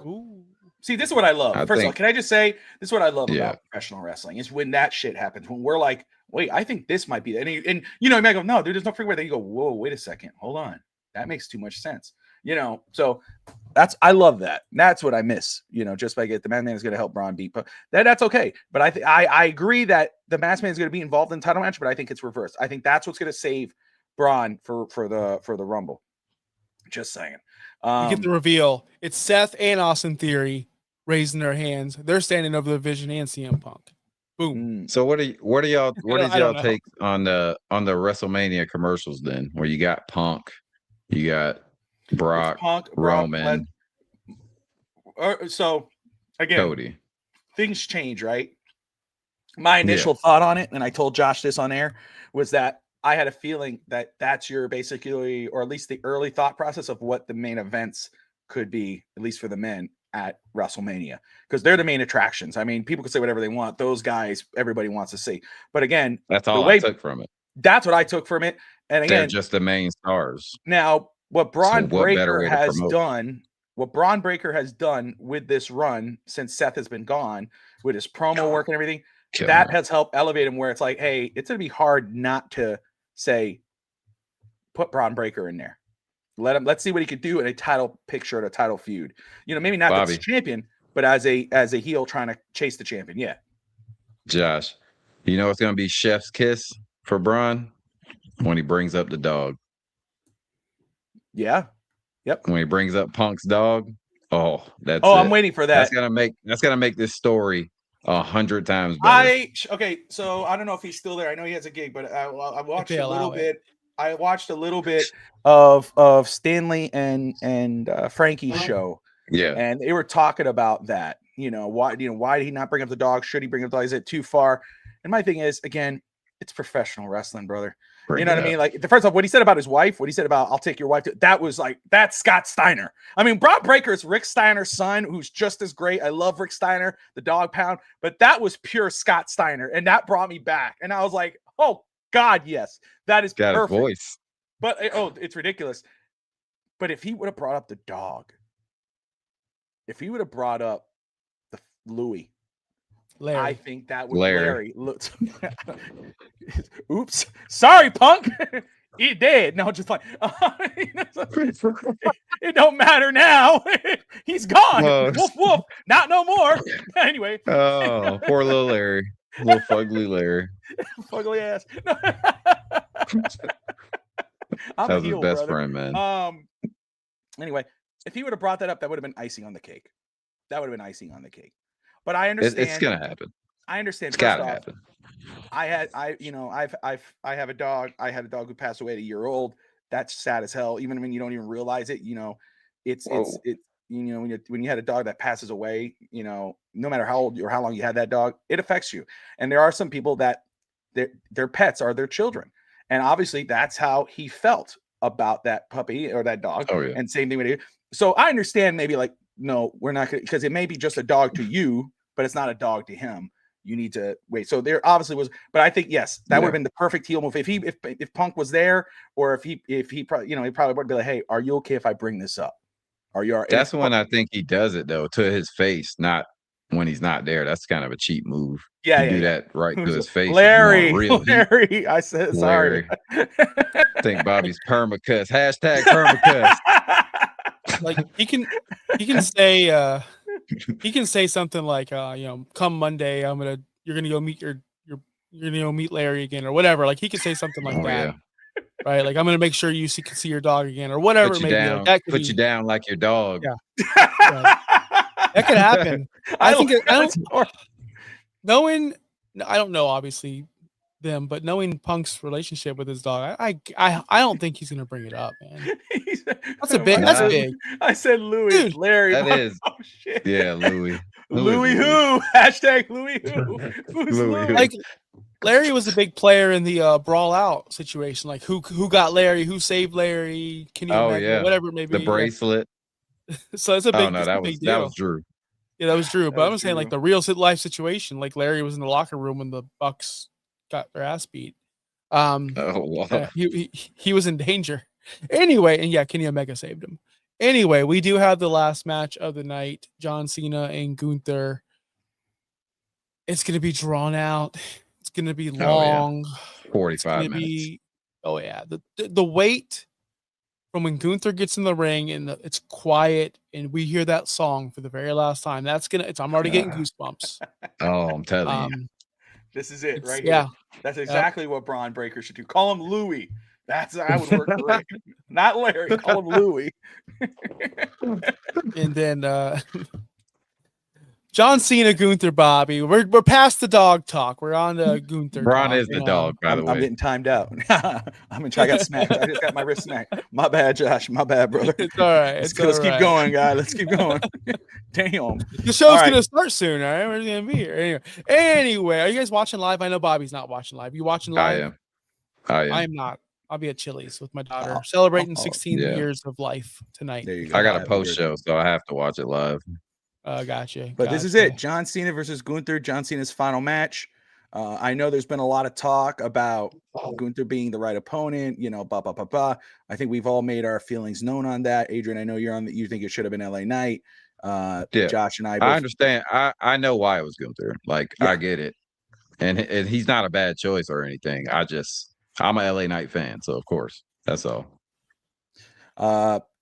Ooh. See, this is what I love. First of all, can I just say this is what I love about professional wrestling is when that shit happens. When we're like, wait, I think this might be, and you might go, no, dude, there's no freaking way. Then you go, whoa, wait a second, hold on, that makes too much sense. So I love that. That's what I miss. Just by the Masked Man is going to help Braun beat. That's okay. But I agree that the Masked Man is going to be involved in the title match. But I think it's reversed. I think that's what's going to save Braun for the Rumble. Just saying. You get the reveal. It's Seth and Austin Theory raising their hands. They're standing over the Vision and CM Punk. Boom. So what is y'all take on the WrestleMania commercials then? Where you got Punk, you got Brock, Roman. So again, Cody. Things change, right? My initial thought on it, and I told Josh this on air, was that I had a feeling that that's your basically, or at least the early thought process of what the main events could be, at least for the men at WrestleMania, because they're the main attractions. I mean, people can say whatever they want. Those guys, everybody wants to see. But again, that's all I took from it. That's what I took from it. And again, they're just the main stars. Now, what Braun Breaker has done with this run since Seth has been gone, with his promo work and everything, that has helped elevate him where it's like, hey, it's going to be hard not to say, put Braun Breaker in there. Let's see what he could do in a title picture, at a title feud. Maybe not as champion, but as a heel trying to chase the champion. Yeah. Josh, it's going to be chef's kiss for Braun when he brings up the dog. Yeah. Yep. When he brings up Punk's dog. Oh, I'm waiting for that. That's gonna make this story 100 times better. Okay, so I don't know if he's still there. I know he has a gig, but I watched a little bit. I watched a little bit of Stanley and Frankie's show. Yeah, and they were talking about that. Why did he not bring up the dog? Should he bring up the dog? Is it too far? And my thing is, again, it's professional wrestling, brother. You know what I mean? Like, the first off, what he said about his wife, what he said about I'll take your wife to, that was like, that's Scott Steiner. I mean, Braun Breaker is Rick Steiner's son, who's just as great. I love Rick Steiner, the dog pound, but that was pure Scott Steiner, and that brought me back. And I was like, oh God, yes, that is got perfect. His voice. But it's ridiculous. But if he would have brought up the dog, if he would have brought up the Louis, Larry. I think that would Larry. Oops. Sorry, Punk. He did. No, just like it don't matter now. He's gone. Woof woof. Not no more. Anyway. Oh, poor little Larry. Little fugly Larry. Fugly ass. That was his best friend, man. Anyway, if he would have brought that up, that would have been icing on the cake. But I understand it's gonna happen. I understand. It's gotta happen. I have a dog. I had a dog who passed away at 1 year old. That's sad as hell. Even when you don't even realize it, it's when you had a dog that passes away, no matter how old or how long you had that dog, it affects you. And there are some people that their pets are their children, and obviously that's how he felt about that puppy or that dog. Oh, yeah. And same thing with you. So I understand maybe like, no, we're not going to, because it may be just a dog to you, but it's not a dog to him. You need to wait. So there obviously was, but I think, yes, that would have been the perfect heel move. If Punk was there, or if he probably, he probably would be like, hey, are you okay if I bring this up? Are you all right? That's when I think he does it though, to his face, not when he's not there. That's kind of a cheap move. Yeah. Do that right to his face. Larry, I said, sorry. I think Bobby's permacuss. Hashtag permacuss. Like he can say something like come Monday you're gonna go meet you're gonna go meet Larry again or whatever. Like he could say something like that. Yeah. Right? Like I'm gonna make sure you can see your dog again or whatever it may be. Like, that could put you down like your dog. Yeah. That could happen. I don't know obviously them, but knowing Punk's relationship with his dog, I don't think he's gonna bring it up, man. That's big. I said Louis. Dude, Larry. That is. Oh shit. Yeah, Louis. Louis who? Hashtag Louis who? Who's Louis? Like Larry was a big player in the brawl out situation. Like who got Larry? Who saved Larry? Can you imagine? Whatever it may be. The bracelet. So it's a big. That was Drew. Yeah, that was Drew. But I'm saying like the real life situation. Like Larry was in the locker room when the Bucks got their ass beat. Wow. He was in danger. Anyway, and Kenny Omega saved him. Anyway, we do have the last match of the night, John Cena and Gunther. It's going to be drawn out. It's going to be long. 45 minutes. The wait from when Gunther gets in the ring and it's quiet and we hear that song for the very last time. That's I'm already getting goosebumps. Oh, I'm telling you. This is it right yeah. here. That's exactly what Braun Breaker should do. Call him Louie. That would work great. Not Larry. Call him Louie. And then John Cena, Gunther, Bobby. We're past the dog talk. We're on to Gunther. Braun talk. is the dog, by the way. I'm getting timed out. I got smacked. I just got my wrist smacked. My bad, Josh. My bad, brother. It's all right. Let's keep going, guys. Let's keep going. Damn. The show's gonna start soon. All right, we're gonna be here anyway. Are you guys watching live? I know Bobby's not watching live. You watching live? I am. I am not. I'll be at Chili's with my daughter celebrating 16 years of life tonight. There you go. I got a post show, so I have to watch it live. Gotcha. But this is it. John Cena versus Gunther. John Cena's final match. I know there's been a lot of talk about Gunther being the right opponent, blah, blah, blah, blah. I think we've all made our feelings known on that. Adrian, I know you think it should have been LA Knight. Josh and I understand. I know why it was Gunther. I get it. And he's not a bad choice or anything. I'm a LA Knight fan, so of course. That's all.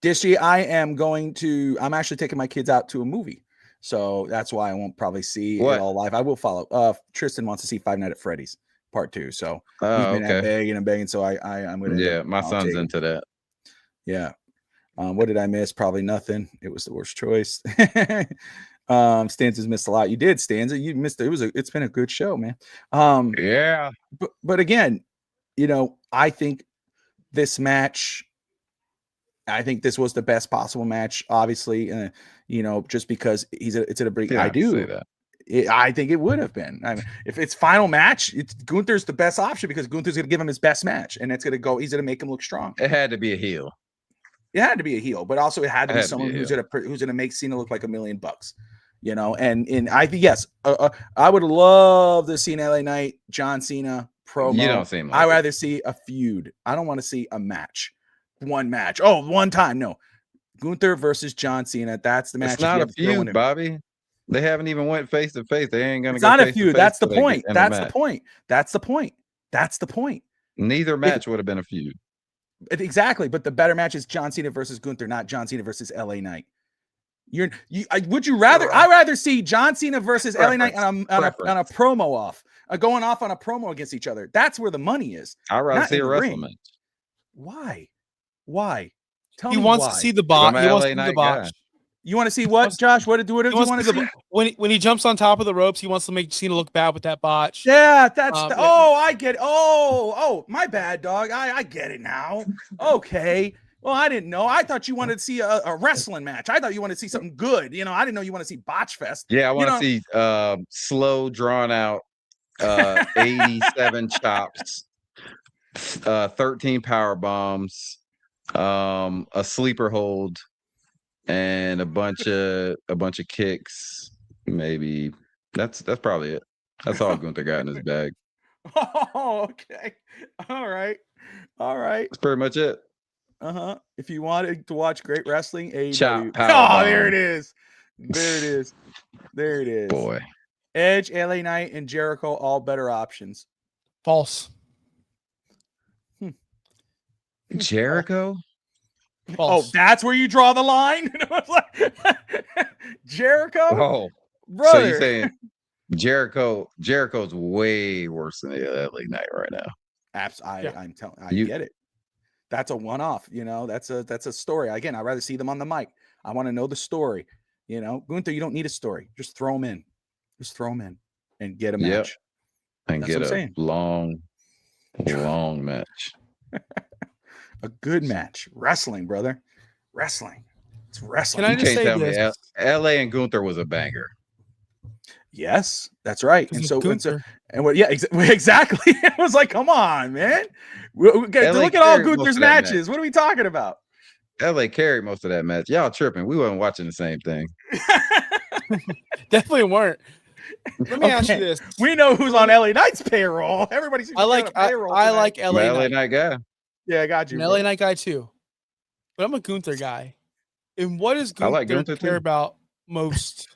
This year I'm actually taking my kids out to a movie. So that's why I won't probably see it all live. I will follow. Tristan wants to see Five Nights at Freddy's Part 2. So he's been begging. So I'm gonna. Yeah, my son's into that. Yeah. What did I miss? Probably nothing. It was the worst choice. Stanza's missed a lot. You did, Stanza. You missed it. It's been a good show, man. Yeah. But again, I think this match. I think this was the best possible match, obviously, just because it's at a break. I do say that. I think it would have been. I mean, if it's final match, Gunther's the best option because Gunther's going to give him his best match, and it's going to go. He's going to make him look strong. It had to be a heel. It had to be a heel, but also it had to be someone who's going to make Cena look like $1 million. And I think yes, I would love to see an LA Knight John Cena promo. You don't seem like I'd rather see a feud. I don't want to see a match. One match. Oh, one time. No. Gunther versus John Cena. That's the match. It's not a feud, Bobby. They haven't even went face to face. They ain't gonna. It's not a feud. That's the point. That's the point. That's the point. That's the point. Neither match would have been a feud. Exactly. But the better match is John Cena versus Gunther, not John Cena versus LA Knight. Would you rather? I'd rather see John Cena versus LA Knight on a promo off, going off on a promo against each other. That's where the money is. I'd rather see a wrestling match. Why? Tell me why. He wants to see the botch. He wants to see the botch. You want to see what, Josh? What do you want to see? When he jumps on top of the ropes, he wants to make Cena look bad with that botch. Yeah, that's I get it. Oh, my bad, dog. I get it now. Okay. Well, I didn't know. I thought you wanted to see a wrestling match. I thought you wanted to see something good. I didn't know you want to see Botch Fest. Yeah, I want to see slow, drawn out 87 chops, 13 power bombs, a sleeper hold, and a bunch of kicks. Maybe that's probably it. That's all Gunther got in his bag. Oh, okay. All right. That's pretty much it. If you wanted to watch great wrestling, Chop, there it is. Boy. Edge, LA Knight, and Jericho, all better options. False. Jericho? False. Oh, that's where you draw the line? Jericho? Oh, brother. So you're saying Jericho's way worse than the LA Knight right now. I'm telling you, get it. That's a one-off, that's a story. Again, I'd rather see them on the mic. I want to know the story. Gunther, you don't need a story. Just throw him in. And get a match. And that's get a long match. A good match. Wrestling, brother. Wrestling. It's wrestling. Can I just say this? LA and Gunther was a banger. Yes, that's right. And what? Yeah, exactly. It was like, come on, man. Look at all Gunther's matches. What are we talking about? LA carried most of that match. Y'all tripping. We weren't watching the same thing. Definitely weren't. Let me ask you this. We know who's on LA Knight's payroll. Everybody's I like LA Knight guy. Yeah, I got you. An LA Knight guy too. But I'm a Gunther guy. And what does Gunther care about most?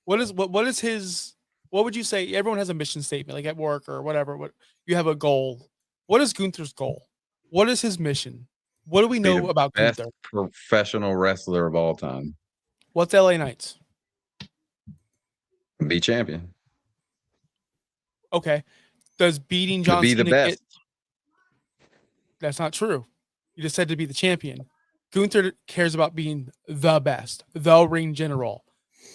What would you say? Everyone has a mission statement, like at work or whatever. What you have a goal. What is Gunther's goal? What is his mission? What do we Be know the about best Gunther? professional wrestler of all time. What's LA Knights? Be champion. Okay. Does beating To John be the Cena best. That's not true. You just said to be the champion. Gunther cares about being the best, the ring general.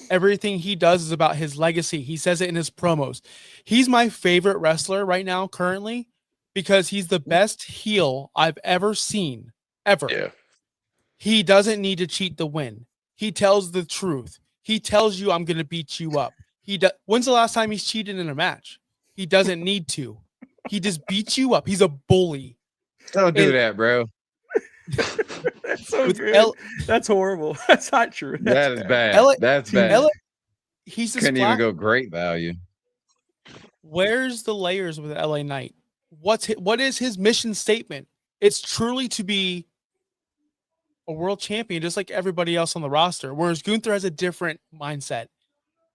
Everything he does is about his legacy. He says it in his promos. He's my favorite wrestler right now, currently, because he's the best heel I've ever seen, ever. Yeah. He doesn't need to cheat to win. He tells the truth. He tells you, I'm going to beat you up. When's the last time he's cheated in a match? He doesn't need to. He just beats you up. He's a bully. Don't do that, bro. That's so With good. That's horrible. That's not true. That is bad. That's bad. He's Couldn't even go great value. Where's the layers with LA Knight? What is his mission statement? It's truly to be a world champion, just like everybody else on the roster. Whereas Gunther has a different mindset.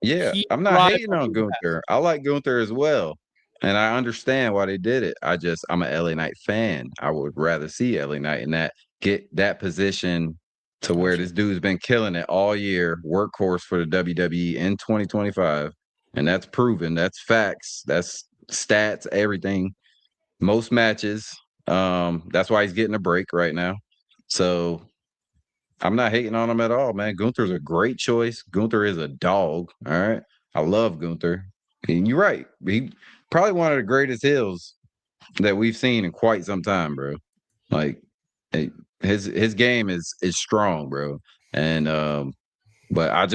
Yeah, I'm not hating on Gunther. I like Gunther as well. And I understand why they did it. I'm an LA Knight fan. I would rather see LA Knight in get that position to where this dude's been killing it all year, workhorse for the WWE in 2025. And that's proven. That's facts. That's stats, everything. Most matches. That's why he's getting a break right now. So I'm not hating on him at all, man. Gunther's a great choice. Gunther is a dog. All right. I love Gunther. And you're right. He probably one of the greatest heels that we've seen in quite some time, bro. Like his game is strong, bro. And but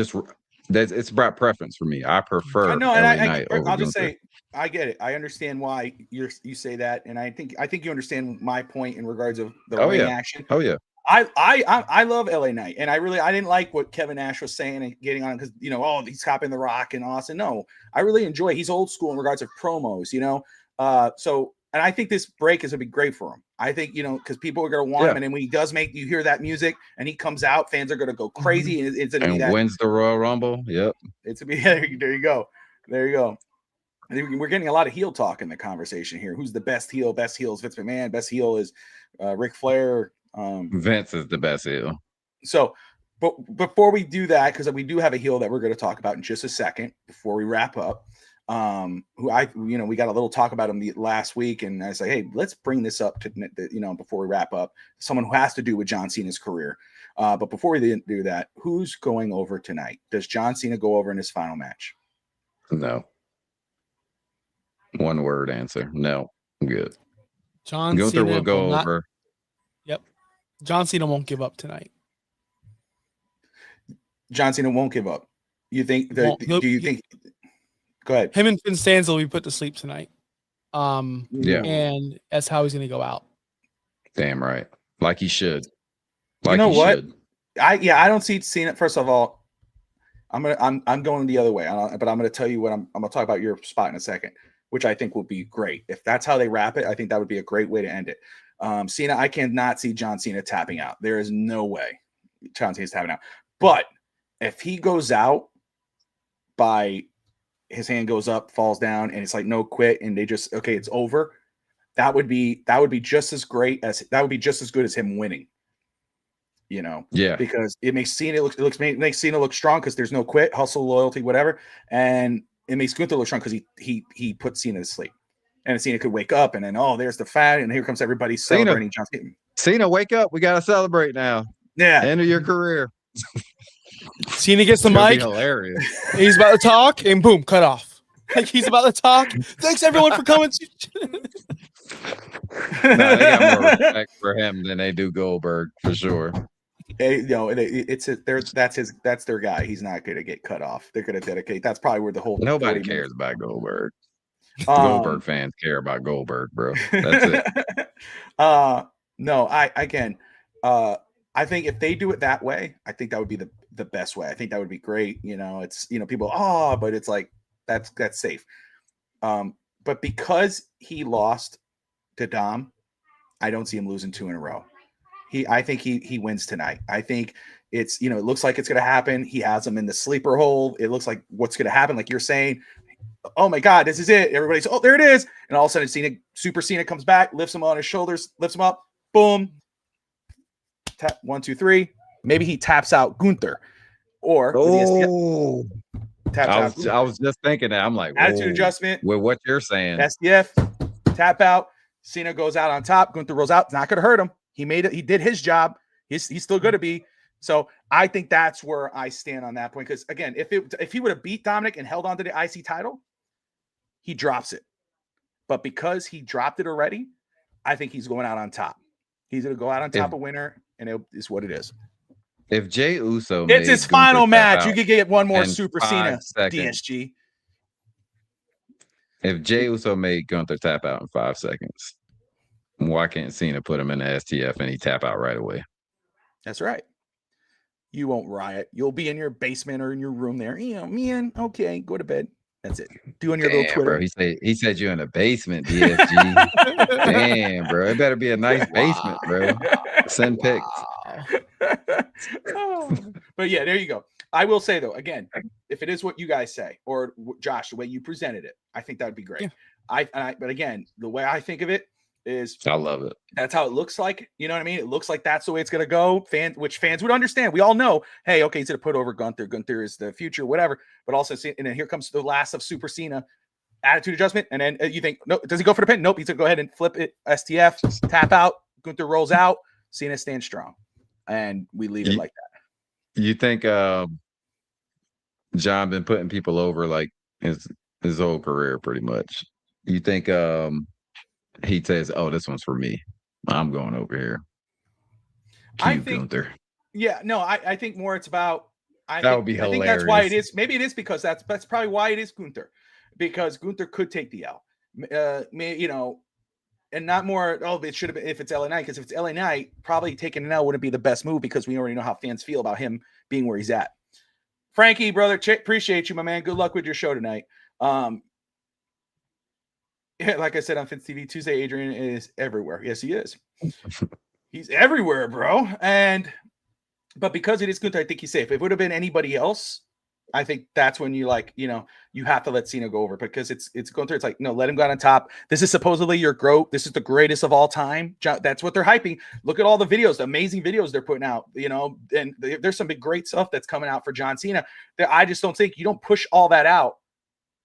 it's about preference for me. I prefer LA Knight over I'll just Gunther. say I get it. I understand why you say that, and I think you understand my point in regards of the ring action. Oh yeah. I love LA Knight, and I didn't like what Kevin Nash was saying and getting on because he's copying The Rock and Austin. No, I really enjoy. He's old school in regards of promos, and I think this break is gonna be great for him. I think because people are gonna want him, and then when he does you hear that music and he comes out, fans are gonna go crazy, and it's gonna be that wins the Royal Rumble. Yep, it's gonna be there. You go. I think we're getting a lot of heel talk in the conversation here. Who's the best heel? Best heel is Vince McMahon. Best heel is Ric Flair. Vince is the best heel. So, but before we do that, because we do have a heel that we're going to talk about in just a second before we wrap up. We got a little talk about him last week, and I say, hey, let's bring this up to before we wrap up. Someone who has to do with John Cena's career. But before we do that, who's going over tonight? Does John Cena go over in his final match? No. One word answer. No. Good. Gunther Cena will go over. Yep. John Cena won't give up tonight. John Cena won't give up. You think? Do you think? Go ahead. Him and Finn Stanza will be put to sleep tonight. And that's how he's going to go out. Damn right. Like he should. Like you know what? I don't see Cena. First of all, I'm going the other way. But I'm going to tell you what I'm going to talk about your spot in a second, which I think will be great. If that's how they wrap it, I think that would be a great way to end it. Cena, I cannot see John Cena tapping out. There is no way John Cena's tapping out. But if he goes out by his hand goes up, falls down, and it's like no quit, and they just it's over, that would be just as great as good as him winning. Yeah, because it makes Cena makes Cena look strong because there's no quit, hustle, loyalty, whatever, and it makes Gunther look strong because he put Cena to sleep, and Cena could wake up, and then there's the fat, and here comes everybody celebrating John Cena. Cena, wake up! We gotta celebrate now. Yeah, end of your career. Cena gets the mic. Hilarious. He's about to talk, and boom, cut off. Like he's about to talk. Thanks everyone for coming. They got more respect for him than they do Goldberg for sure. That's their guy. He's not going to get cut off. They're going to dedicate. That's probably where the whole nobody cares about Goldberg. Goldberg fans care about Goldberg, bro. That's it. No, I think if they do it that way, I think that would be the best way. I think that would be great. It's people, but it's like that's safe. But because he lost to Dom, I don't see him losing 2 in a row. I think he wins tonight. I think it's it looks like it's going to happen. He has him in the sleeper hold. It looks like what's going to happen. Like you're saying, oh my God, this is it. Everybody's there it is, and all of a sudden Super Cena comes back, lifts him on his shoulders, lifts him up, boom. Tap 1, 2, 3. Maybe he taps out Gunther, or with the STF, taps out Gunther. I was just thinking that. I'm like, Attitude whoa, adjustment. with what you're saying. STF, tap out. Cena goes out on top. Gunther rolls out. It's not going to hurt him. He made it. He did his job. He's still going to be. So I think that's where I stand on that point. Because again, if he would have beat Dominic and held on to the IC title, he drops it. But because he dropped it already, I think he's going out on top. He's going to go out on top a winner, and it is what it is. If Jey Uso, it's his final match. You could get one more Super Cena DSG. If Jey Uso made Gunther tap out in 5 seconds, why can't Cena put him in the STF and he tap out right away? That's right. You won't riot. You'll be in your basement or in your room there. Man, okay, go to bed. That's it. Doing your little Twitter. Bro, he said you're in a basement, DSG. Damn, bro. It better be a nice basement, bro. Send pics. But yeah, there you go. I will say though, again, if it is what you guys say, or Josh, the way you presented it, I think that would be great. Yeah. But again, the way I think of it is, I love it. That's how it looks like. You know what I mean? It looks like that's the way it's going to go. Which fans would understand. We all know, hey, okay, he's going to put over Gunther. Gunther is the future, whatever. But also, and then here comes the last of Super Cena. Attitude adjustment. And then you think, no, does he go for the pin? Nope. He's going to go ahead and flip it. STF, tap out. Gunther rolls out. Cena stands strong. And we leave it like that. You think John been putting people over like his whole career pretty much? You think he says, "Oh, this one's for me. I'm going over here." I think Gunther. Yeah, no, I think more it's about. Would be hilarious. I think that's why it is. Maybe it is because that's probably why it is Gunther, because Gunther could take the L. And not more. Oh, it should have been if it's LA Knight, because if it's LA Knight, probably taking an L wouldn't be the best move because we already know how fans feel about him being where he's at. Frankie, brother, appreciate you, my man. Good luck with your show tonight. Yeah, like I said on Fitz TV Tuesday, Adrian is everywhere. Yes, he is. He's everywhere, bro. But because it is Gunther, I think he's safe. If it would have been anybody else, I think that's when you you have to let Cena go over, because it's Gunther. It's like, no, let him go on top. This is supposedly your GOAT. This is the greatest of all time. That's what they're hyping. Look at all the videos, the amazing videos they're putting out, and there's some big great stuff that's coming out for John Cena. That I just don't think you don't push all that out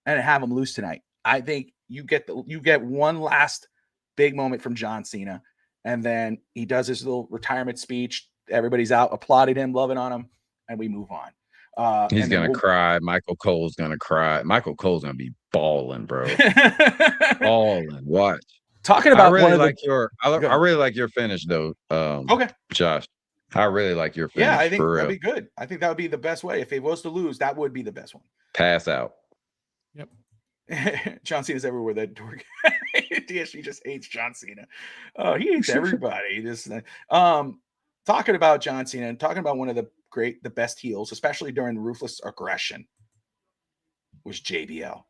and have him lose tonight. I think you get one last big moment from John Cena, and then he does his little retirement speech. Everybody's out applauding him, loving on him, and we move on. He's gonna cry. Michael Cole's gonna cry. Michael Cole's gonna be balling, bro. Balling. Watch. Talking about I really like your finish though. Okay, Josh. I really like your finish. Yeah, I think that'd be good. I think that would be the best way. If it was to lose, that would be the best one. Pass out. Yep. John Cena's everywhere. That dork. DSG just hates John Cena. He hates everybody. Talking about John Cena and talking about one of the best heels, especially during Ruthless Aggression, was JBL.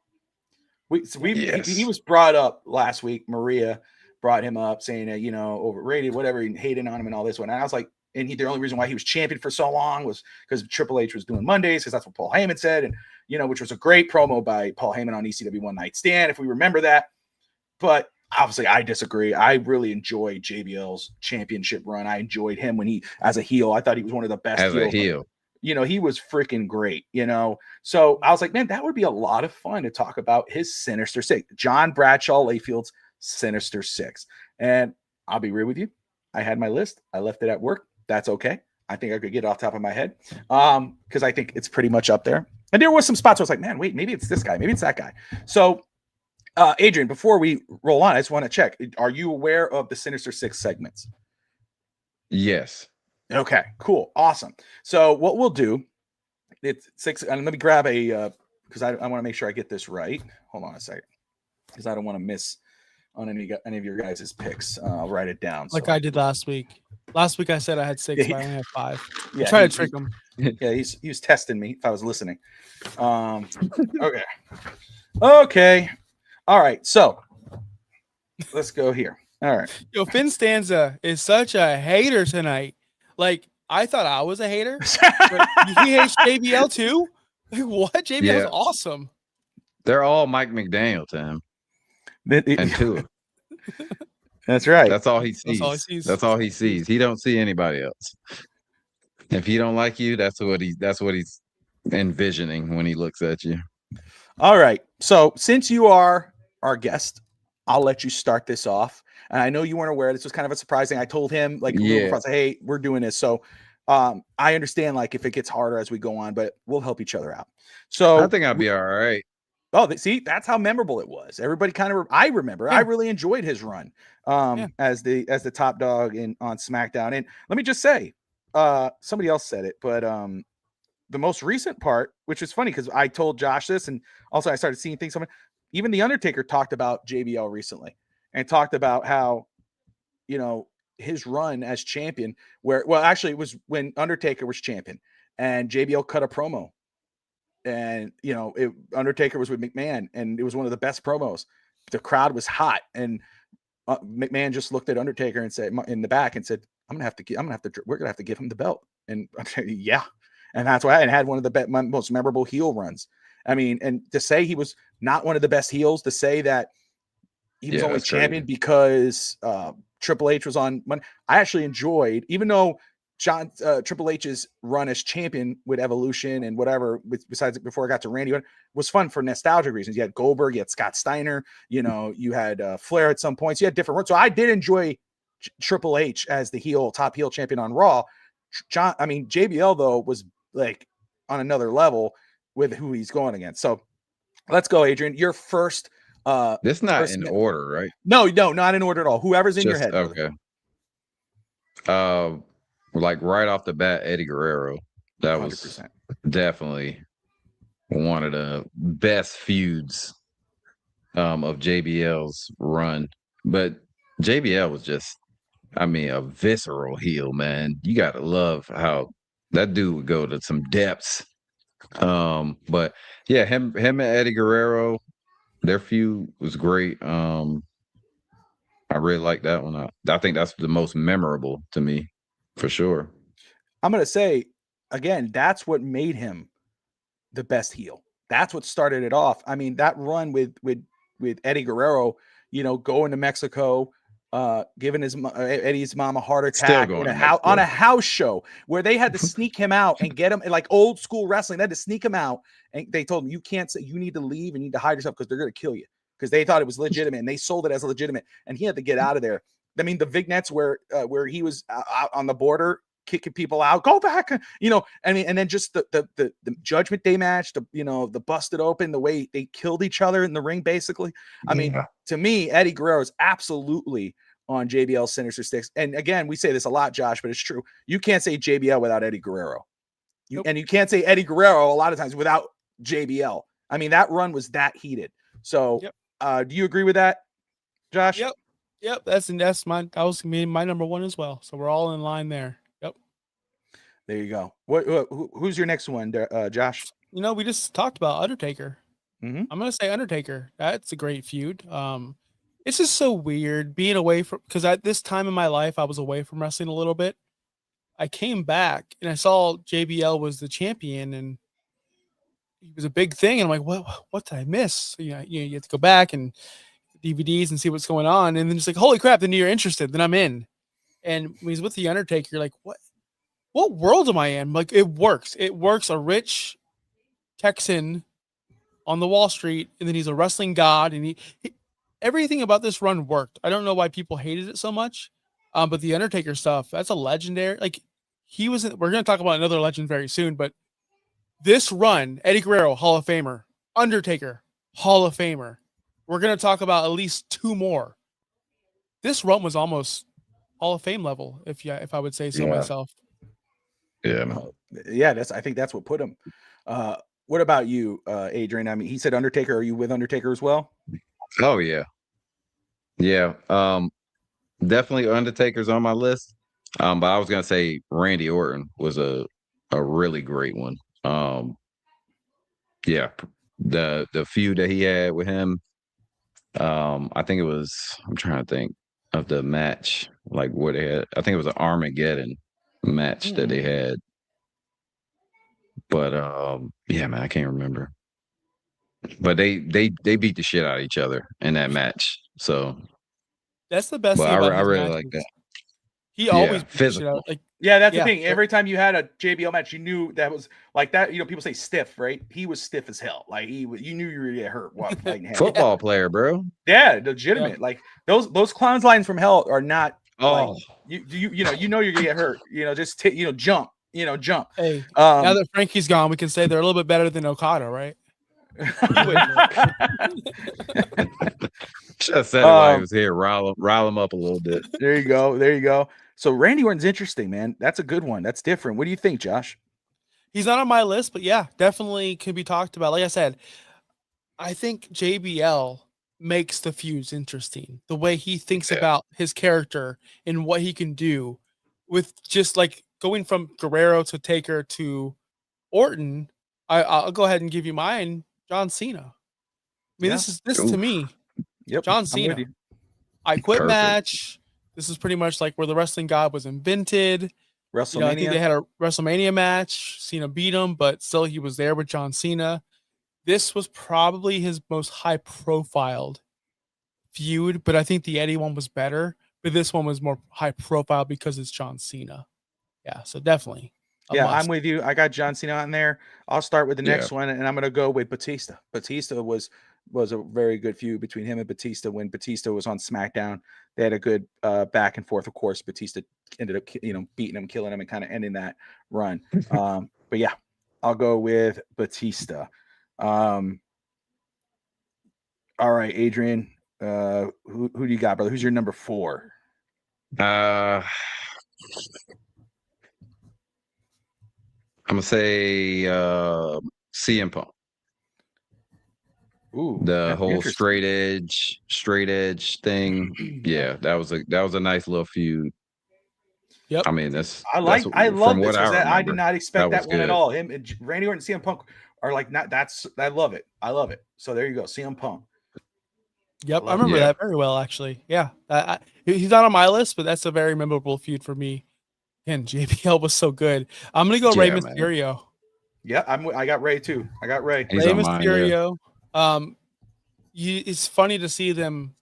He was brought up last week. Maria brought him up saying that, overrated, whatever, and hating on him and all this one. And I was like, the only reason why he was champion for so long was because Triple H was doing Mondays, because that's what Paul Heyman said. And, which was a great promo by Paul Heyman on ECW One Night Stand, if we remember that. But obviously I disagree. I really enjoyed JBL's championship run. I enjoyed him when he, as a heel, I thought he was one of the best as a heel. He was freaking great, So I was like, man, that would be a lot of fun to talk about his Sinister Six, John Bradshaw Layfield's Sinister Six. And I'll be real with you. I had my list. I left it at work. That's okay. I think I could get it off the top of my head. Because I think it's pretty much up there. And there was some spots where I was like, man, wait, maybe it's this guy. Maybe it's that guy. So Adrian, before we roll on, I just want to check. Are you aware of the Sinister Six segments? Yes. Okay, cool. Awesome. So what we'll do, it's six, and let me grab a, because I want to make sure I get this right. Hold on a second, because I don't want to miss on any of your guys' picks. I'll write it down. Like I did last week. Last week I said I had 6, but I only have 5. Yeah, try to trick him. Yeah, he was testing me if I was listening. Okay. All right, so let's go here. All right. Yo, Finn Stanza is such a hater tonight. Like, I thought I was a hater, but he hates JBL too? Like, what? JBL is awesome. They're all Mike McDaniel to him. And Tua. That's right. That's all he That's all he sees. sees. That's all he sees. He don't see anybody else. If he don't like you, that's what he's envisioning when he looks at you. All right. So since you are our guest, I'll let you start this off. And I know you weren't aware. This was kind of a surprising. I told him like a little before, I said, hey, we're doing this. So I understand like if it gets harder as we go on, but we'll help each other out. So I think I'll be all right. Oh, see, that's how memorable it was. Everybody kind of, I remember, I really enjoyed his run as the top dog on SmackDown. And let me just say, somebody else said it, but the most recent part, which is funny because I told Josh this, and also I started seeing things. Even the Undertaker talked about JBL recently and talked about how, his run as champion. Actually, it was when Undertaker was champion, and JBL cut a promo. And Undertaker was with McMahon, and it was one of the best promos. The crowd was hot, and McMahon just looked at Undertaker and said, in the back, and said, we're gonna have to give him the belt. And yeah, and that's why I had one of the most memorable heel runs. I mean, and to say he was not one of the best heels, to say that he was only champion because Triple H was on Monday. I actually enjoyed, even though Triple H's run as champion with Evolution and whatever, besides before I got to Randy, was fun for nostalgic reasons. You had Goldberg, you had Scott Steiner, you had Flair at some points. You had different runs. So I did enjoy Triple H as the top heel champion on Raw. JBL though was like on another level with who he's going against. So let's go, Adrian. Your first. This not in order, right? No, not in order at all. Whoever's in your head. Okay. Like right off the bat, Eddie Guerrero. That 100%. Was definitely one of the best feuds of JBL's run. But JBL was just, a visceral heel, man. You gotta love how that dude would go to some depths. But yeah, him and Eddie Guerrero, their feud was great. I really like that one. I think that's the most memorable to me, for sure. I'm going to say, again, that's what made him the best heel. That's what started it off. I mean, that run with Eddie Guerrero, going to Mexico, giving Eddie's mom a heart attack on a house show where they had to sneak him out and get him, like old school wrestling. They had to sneak him out, and they told him, you can't say, you need to leave and you need to hide yourself because they're going to kill you, because they thought it was legitimate and they sold it as legitimate, and he had to get out of there. I mean, the vignettes where he was out on the border kicking people out, go back, and then just the Judgment Day match, the busted open, the way they killed each other in the ring, basically. I mean, to me, Eddie Guerrero is absolutely on JBL's Sinister Six. And again, we say this a lot, Josh, but it's true. You can't say JBL without Eddie Guerrero. And you can't say Eddie Guerrero a lot of times without JBL. I mean, that run was that heated. So do you agree with that, Josh? Yep. That's mine. That was my number one as well. So we're all in line there. Yep. There you go. Who's your next one, Josh? We just talked about Undertaker. Mm-hmm. I'm gonna say Undertaker. That's a great feud. It's just so weird being away from, because at this time in my life I was away from wrestling a little bit. I came back and I saw JBL was the champion and he was a big thing. And I'm like, what did I miss? So, you have to go back and DVDs and see what's going on. And then it's like, holy crap, then you're interested. Then I'm in. And when he's with the Undertaker, you're like, what world am I in? Like, it works. It works. A rich Texan on the Wall Street, and then he's a wrestling god, and he everything about this run worked. I don't know why people hated it so much. But the Undertaker stuff, that's a legendary. Like, he was. We're going to talk about another legend very soon, but this run, Eddie Guerrero, Hall of Famer, Undertaker, Hall of Famer. We're going to talk about at least two more. This run was almost Hall of Fame level, if I would say so myself. Yeah, I think that's what put him. What about you, Adrian? I mean, he said Undertaker. Are you with Undertaker as well? Oh yeah. Definitely Undertaker's on my list. But I was gonna say Randy Orton was a really great one. The feud that he had with him. I think it was. I'm trying to think of the match, like what they had. I think it was an Armageddon match that they had. But man, I can't remember. But they beat the shit out of each other in that match. So That's the best But thing about I his really matches. like that. He always puts shit physical. out. Like, Yeah, that's Yeah. the thing. Every time you had a JBL match, you knew that was like that. You know, people say stiff, right? He was stiff as hell. Like you knew you were gonna get hurt while fighting him. Football player, bro. Yeah, legitimate. Like those clotheslines from hell are not. Oh, Like, you know you're gonna get hurt. You know, just jump. You know, jump. hey, now that Frankie's gone, we can say they're a little bit better than Okada, right? should have said it while he was here. Rile him up a little bit. There you go. There you go. So Randy Orton's interesting, man. That's a good one. That's different. What do you think, Josh? He's not on my list, but yeah, definitely can be talked about. Like I said, I think JBL makes the feuds interesting. The way he thinks about his character and what he can do with just like going from Guerrero to Taker to Orton. I'll go ahead and give you mine, John Cena. I mean, this to me, John Cena. I Quit match. This is pretty much like where the wrestling god was invented. WrestleMania. You know, I think they had a WrestleMania match. Cena beat him, but still he was there with John Cena. This was probably his most high-profiled feud, but I think the Eddie one was better. But this one was more high-profile because it's John Cena. Yeah, so definitely. I'm with you. I got John Cena on there. I'll start with the next one, and I'm going to go with Batista. Batista was a very good feud between him and Batista when Batista was on SmackDown. They had a good back and forth. Of course, Batista ended up beating him, killing him, and kind of ending that run. But yeah, I'll go with Batista. All right, Adrian. Who do you got, brother? Who's your number 4? I'm gonna say CM Punk. Ooh, the whole straight edge thing. Yeah, that was a nice little feud. Yep. I mean, I love this because I did not expect that one good. at all. Him, Randy Orton, and CM Punk are like not. I love it. I love it. So there you go, CM Punk. Yep, I remember that very well, actually. Yeah, he's not on my list, but that's a very memorable feud for me. And JBL was so good. I'm gonna go Rey Mysterio. Man. Yeah, I got Rey too. I got Rey. Rey Mysterio. It's funny to see them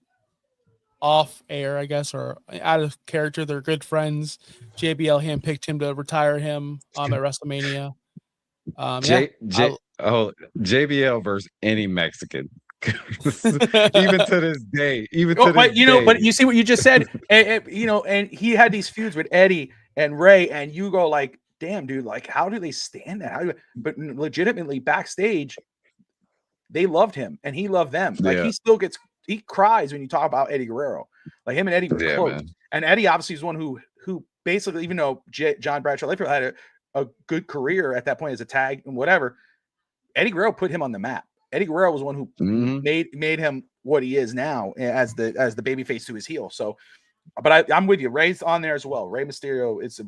off air, I guess, or out of character. They're good friends. JBL handpicked him to retire him at WrestleMania. JBL versus any Mexican. Even to this day. But you see what you just said, and he had these feuds with Eddie and Rey, and you go like, damn, dude, like, how do they stand that? But legitimately backstage, they loved him and he loved them. Like he cries when you talk about Eddie Guerrero. Like him and Eddie were close. Man. And Eddie obviously is one who basically, even though John Bradshaw Layfield had a good career at that point as a tag and whatever, Eddie Guerrero put him on the map. Eddie Guerrero was one who made him what he is now as the babyface to his heel. So, but I'm with you. Rey's on there as well. Rey Mysterio it's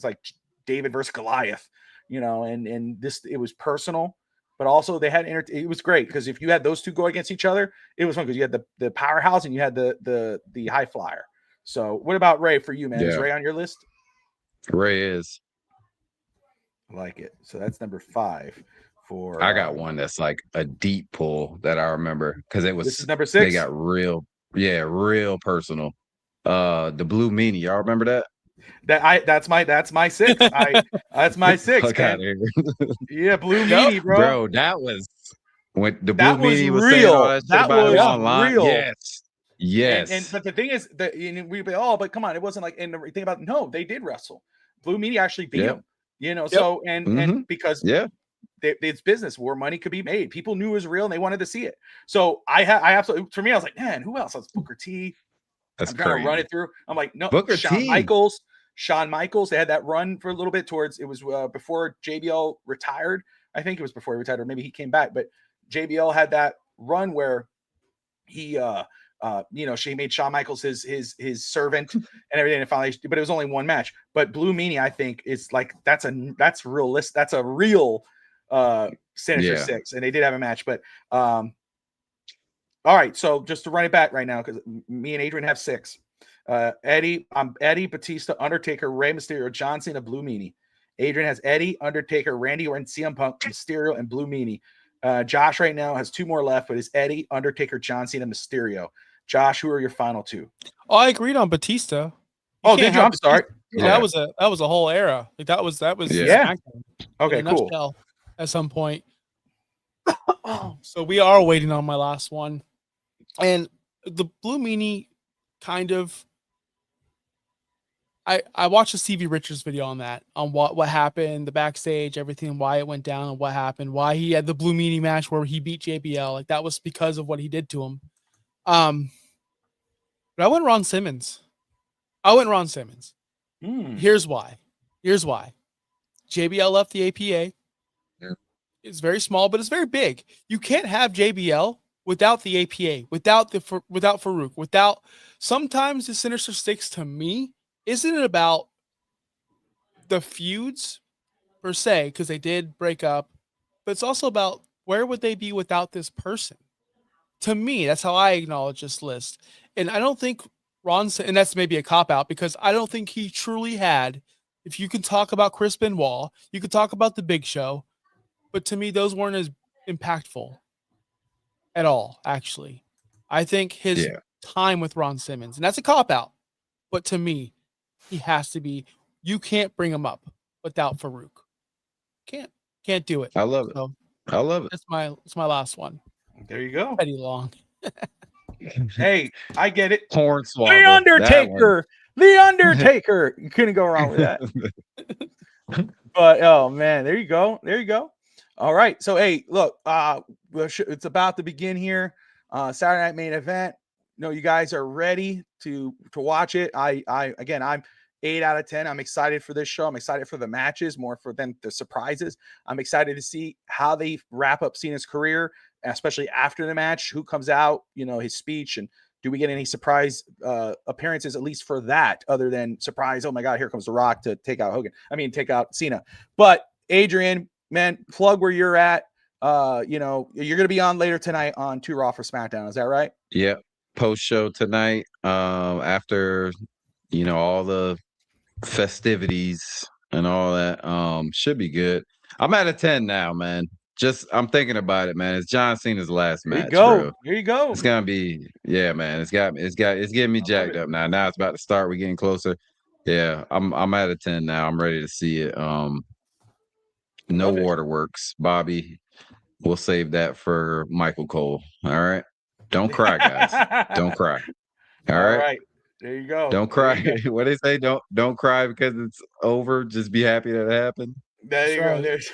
like David versus Goliath, and this, it was personal, but also they had it was great because if you had those two go against each other, it was fun because you had the powerhouse and you had the high flyer. So what about Rey for you, man? Is Rey on your list? Rey is. I like it. So that's number 5 for. I got one that's like a deep pull that I remember because it was. This is number 6. They got real personal. The Blue Meanie, y'all remember that? That's my 6. That's my 6. Yeah, Blue Meanie, bro. Bro, that was when the Blue Meanie was real. Saying all that shit that about was him online. Real. Yes. But the thing is that but come on, it wasn't like, and the thing about, no, they did wrestle. Blue Meanie actually beat him. So and because it's business where money could be made. People knew it was real and they wanted to see it. So I absolutely, for me, I was like, man, who else? That's Booker T. That's I'm trying to run it through. I'm like, no, Booker Shawn T. Michaels. They had that run for a little bit towards, it was before JBL retired. I think it was before he retired, or maybe he came back. But JBL had that run where he, she made Shawn Michaels his servant and everything. And finally, but it was only one match. But Blue Meanie, I think, is like that's real list. That's a real Sinister Six, and they did have a match. But all right, so just to run it back right now, because me and Adrian have 6. Eddie, Batista, Undertaker, Rey Mysterio, John Cena, Blue Meanie. Adrian has Eddie, Undertaker, Randy Orton, CM Punk, Mysterio, and Blue Meanie. Josh right now has 2 more left, but it's Eddie, Undertaker, John Cena, Mysterio. Josh, who are your final two? Oh, I agreed on Batista. You Oh, can't did you? have I'm sorry. Yeah. That was a whole era. Like that was Yeah. SmackDown Okay, in a cool. nutshell at some point. So we are waiting on my last one. And the Blue Meanie kind of I watched a Stevie Richards video on that, on what happened, the backstage, everything, why it went down and what happened, why he had the Blue Meanie match where he beat JBL. Like that was because of what he did to him. But I went Ron Simmons. Here's why. JBL left the APA. Yeah. It's very small, but it's very big. You can't have JBL without the APA, without Farouk, without. Sometimes the Sinister Six, to me, isn't it about the feuds per se, because they did break up, but it's also about where would they be without this person. To me, that's how I acknowledge this list. And I don't think and that's maybe a cop out, because I don't think he truly had. If you can talk about Chris Benoit, you could talk about the Big Show, but to me, those weren't as impactful at all, actually. I think his time with Ron Simmons, and that's a cop out, but to me, he has to be. You can't bring him up without Farouk. Can't do it. I love it. So I love it. that's my last one. There you go. Pretty long. Hey, I get it. Hornswoggle. The Undertaker. The Undertaker. You couldn't go wrong with that. But oh man, there you go. All right. So hey, look, it's about to begin here. Saturday Night Main Event. You guys are ready to watch it. I'm 8 out of 10. I'm excited for this show. I'm excited for the matches, more for them, the surprises. I'm excited to see how they wrap up Cena's career, especially after the match, who comes out, his speech, and do we get any surprise appearances, at least for that, other than surprise, oh my God, here comes The Rock to take out Cena. But Adrian, man, plug where you're at. You're going to be on later tonight on 2 Raw for SmackDown. Is that right? Yeah. Post show tonight, after, all the festivities and all that, should be good. I'm at a 10 now, man. I'm thinking about it, man. It's John Cena's last match, bro. Here you go. It's gonna be, man. It's getting me jacked up now. Now it's about to start. We're getting closer. Yeah, I'm at a 10 now. I'm ready to see it. No waterworks, Bobby. We'll save that for Michael Cole. All right. Don't cry, guys. Don't cry. All right. There you go. Don't cry. What they say? Don't cry because it's over. Just be happy that it happened. There you go. There's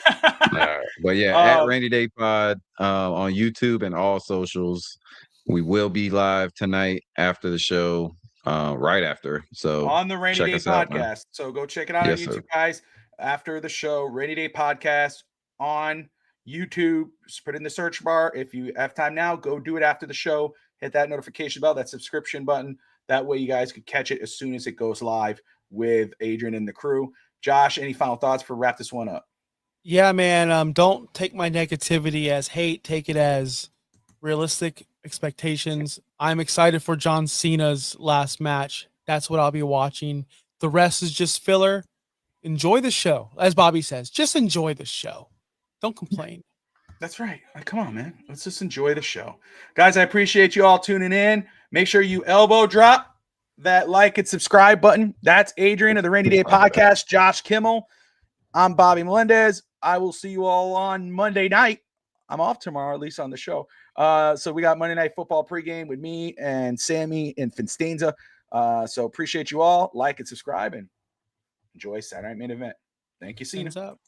But yeah, at Rainy Day Pod on YouTube and all socials. We will be live tonight after the show, right after. So on the Rainy Day Podcast. So go check it out on YouTube, sir. guys. After the show, Rainy Day Podcast on YouTube. Just put it in the search bar. If you have time now, go do it after the show. Hit that notification bell, that subscription button. That way you guys could catch it as soon as it goes live with Adrian and the crew. Josh, any final thoughts for wrap this one up? Yeah, man. Don't take my negativity as hate. Take it as realistic expectations. I'm excited for John Cena's last match. That's what I'll be watching. The rest is just filler. Enjoy the show. As Bobby says, just enjoy the show. Don't complain. That's right. Come on, man. Let's just enjoy the show. Guys, I appreciate you all tuning in. Make sure you elbow drop that like and subscribe button. That's Adrian of the Rainy Day Podcast, Josh Kimmel. I'm Bobby Melendez. I will see you all on Monday night. I'm off tomorrow, at least on the show. So we got Monday Night Football pregame with me and Sammy and Finstanza. So appreciate you all. Like and subscribe and enjoy Saturday Night Main Event. Thank you, Cena. Thumbs up.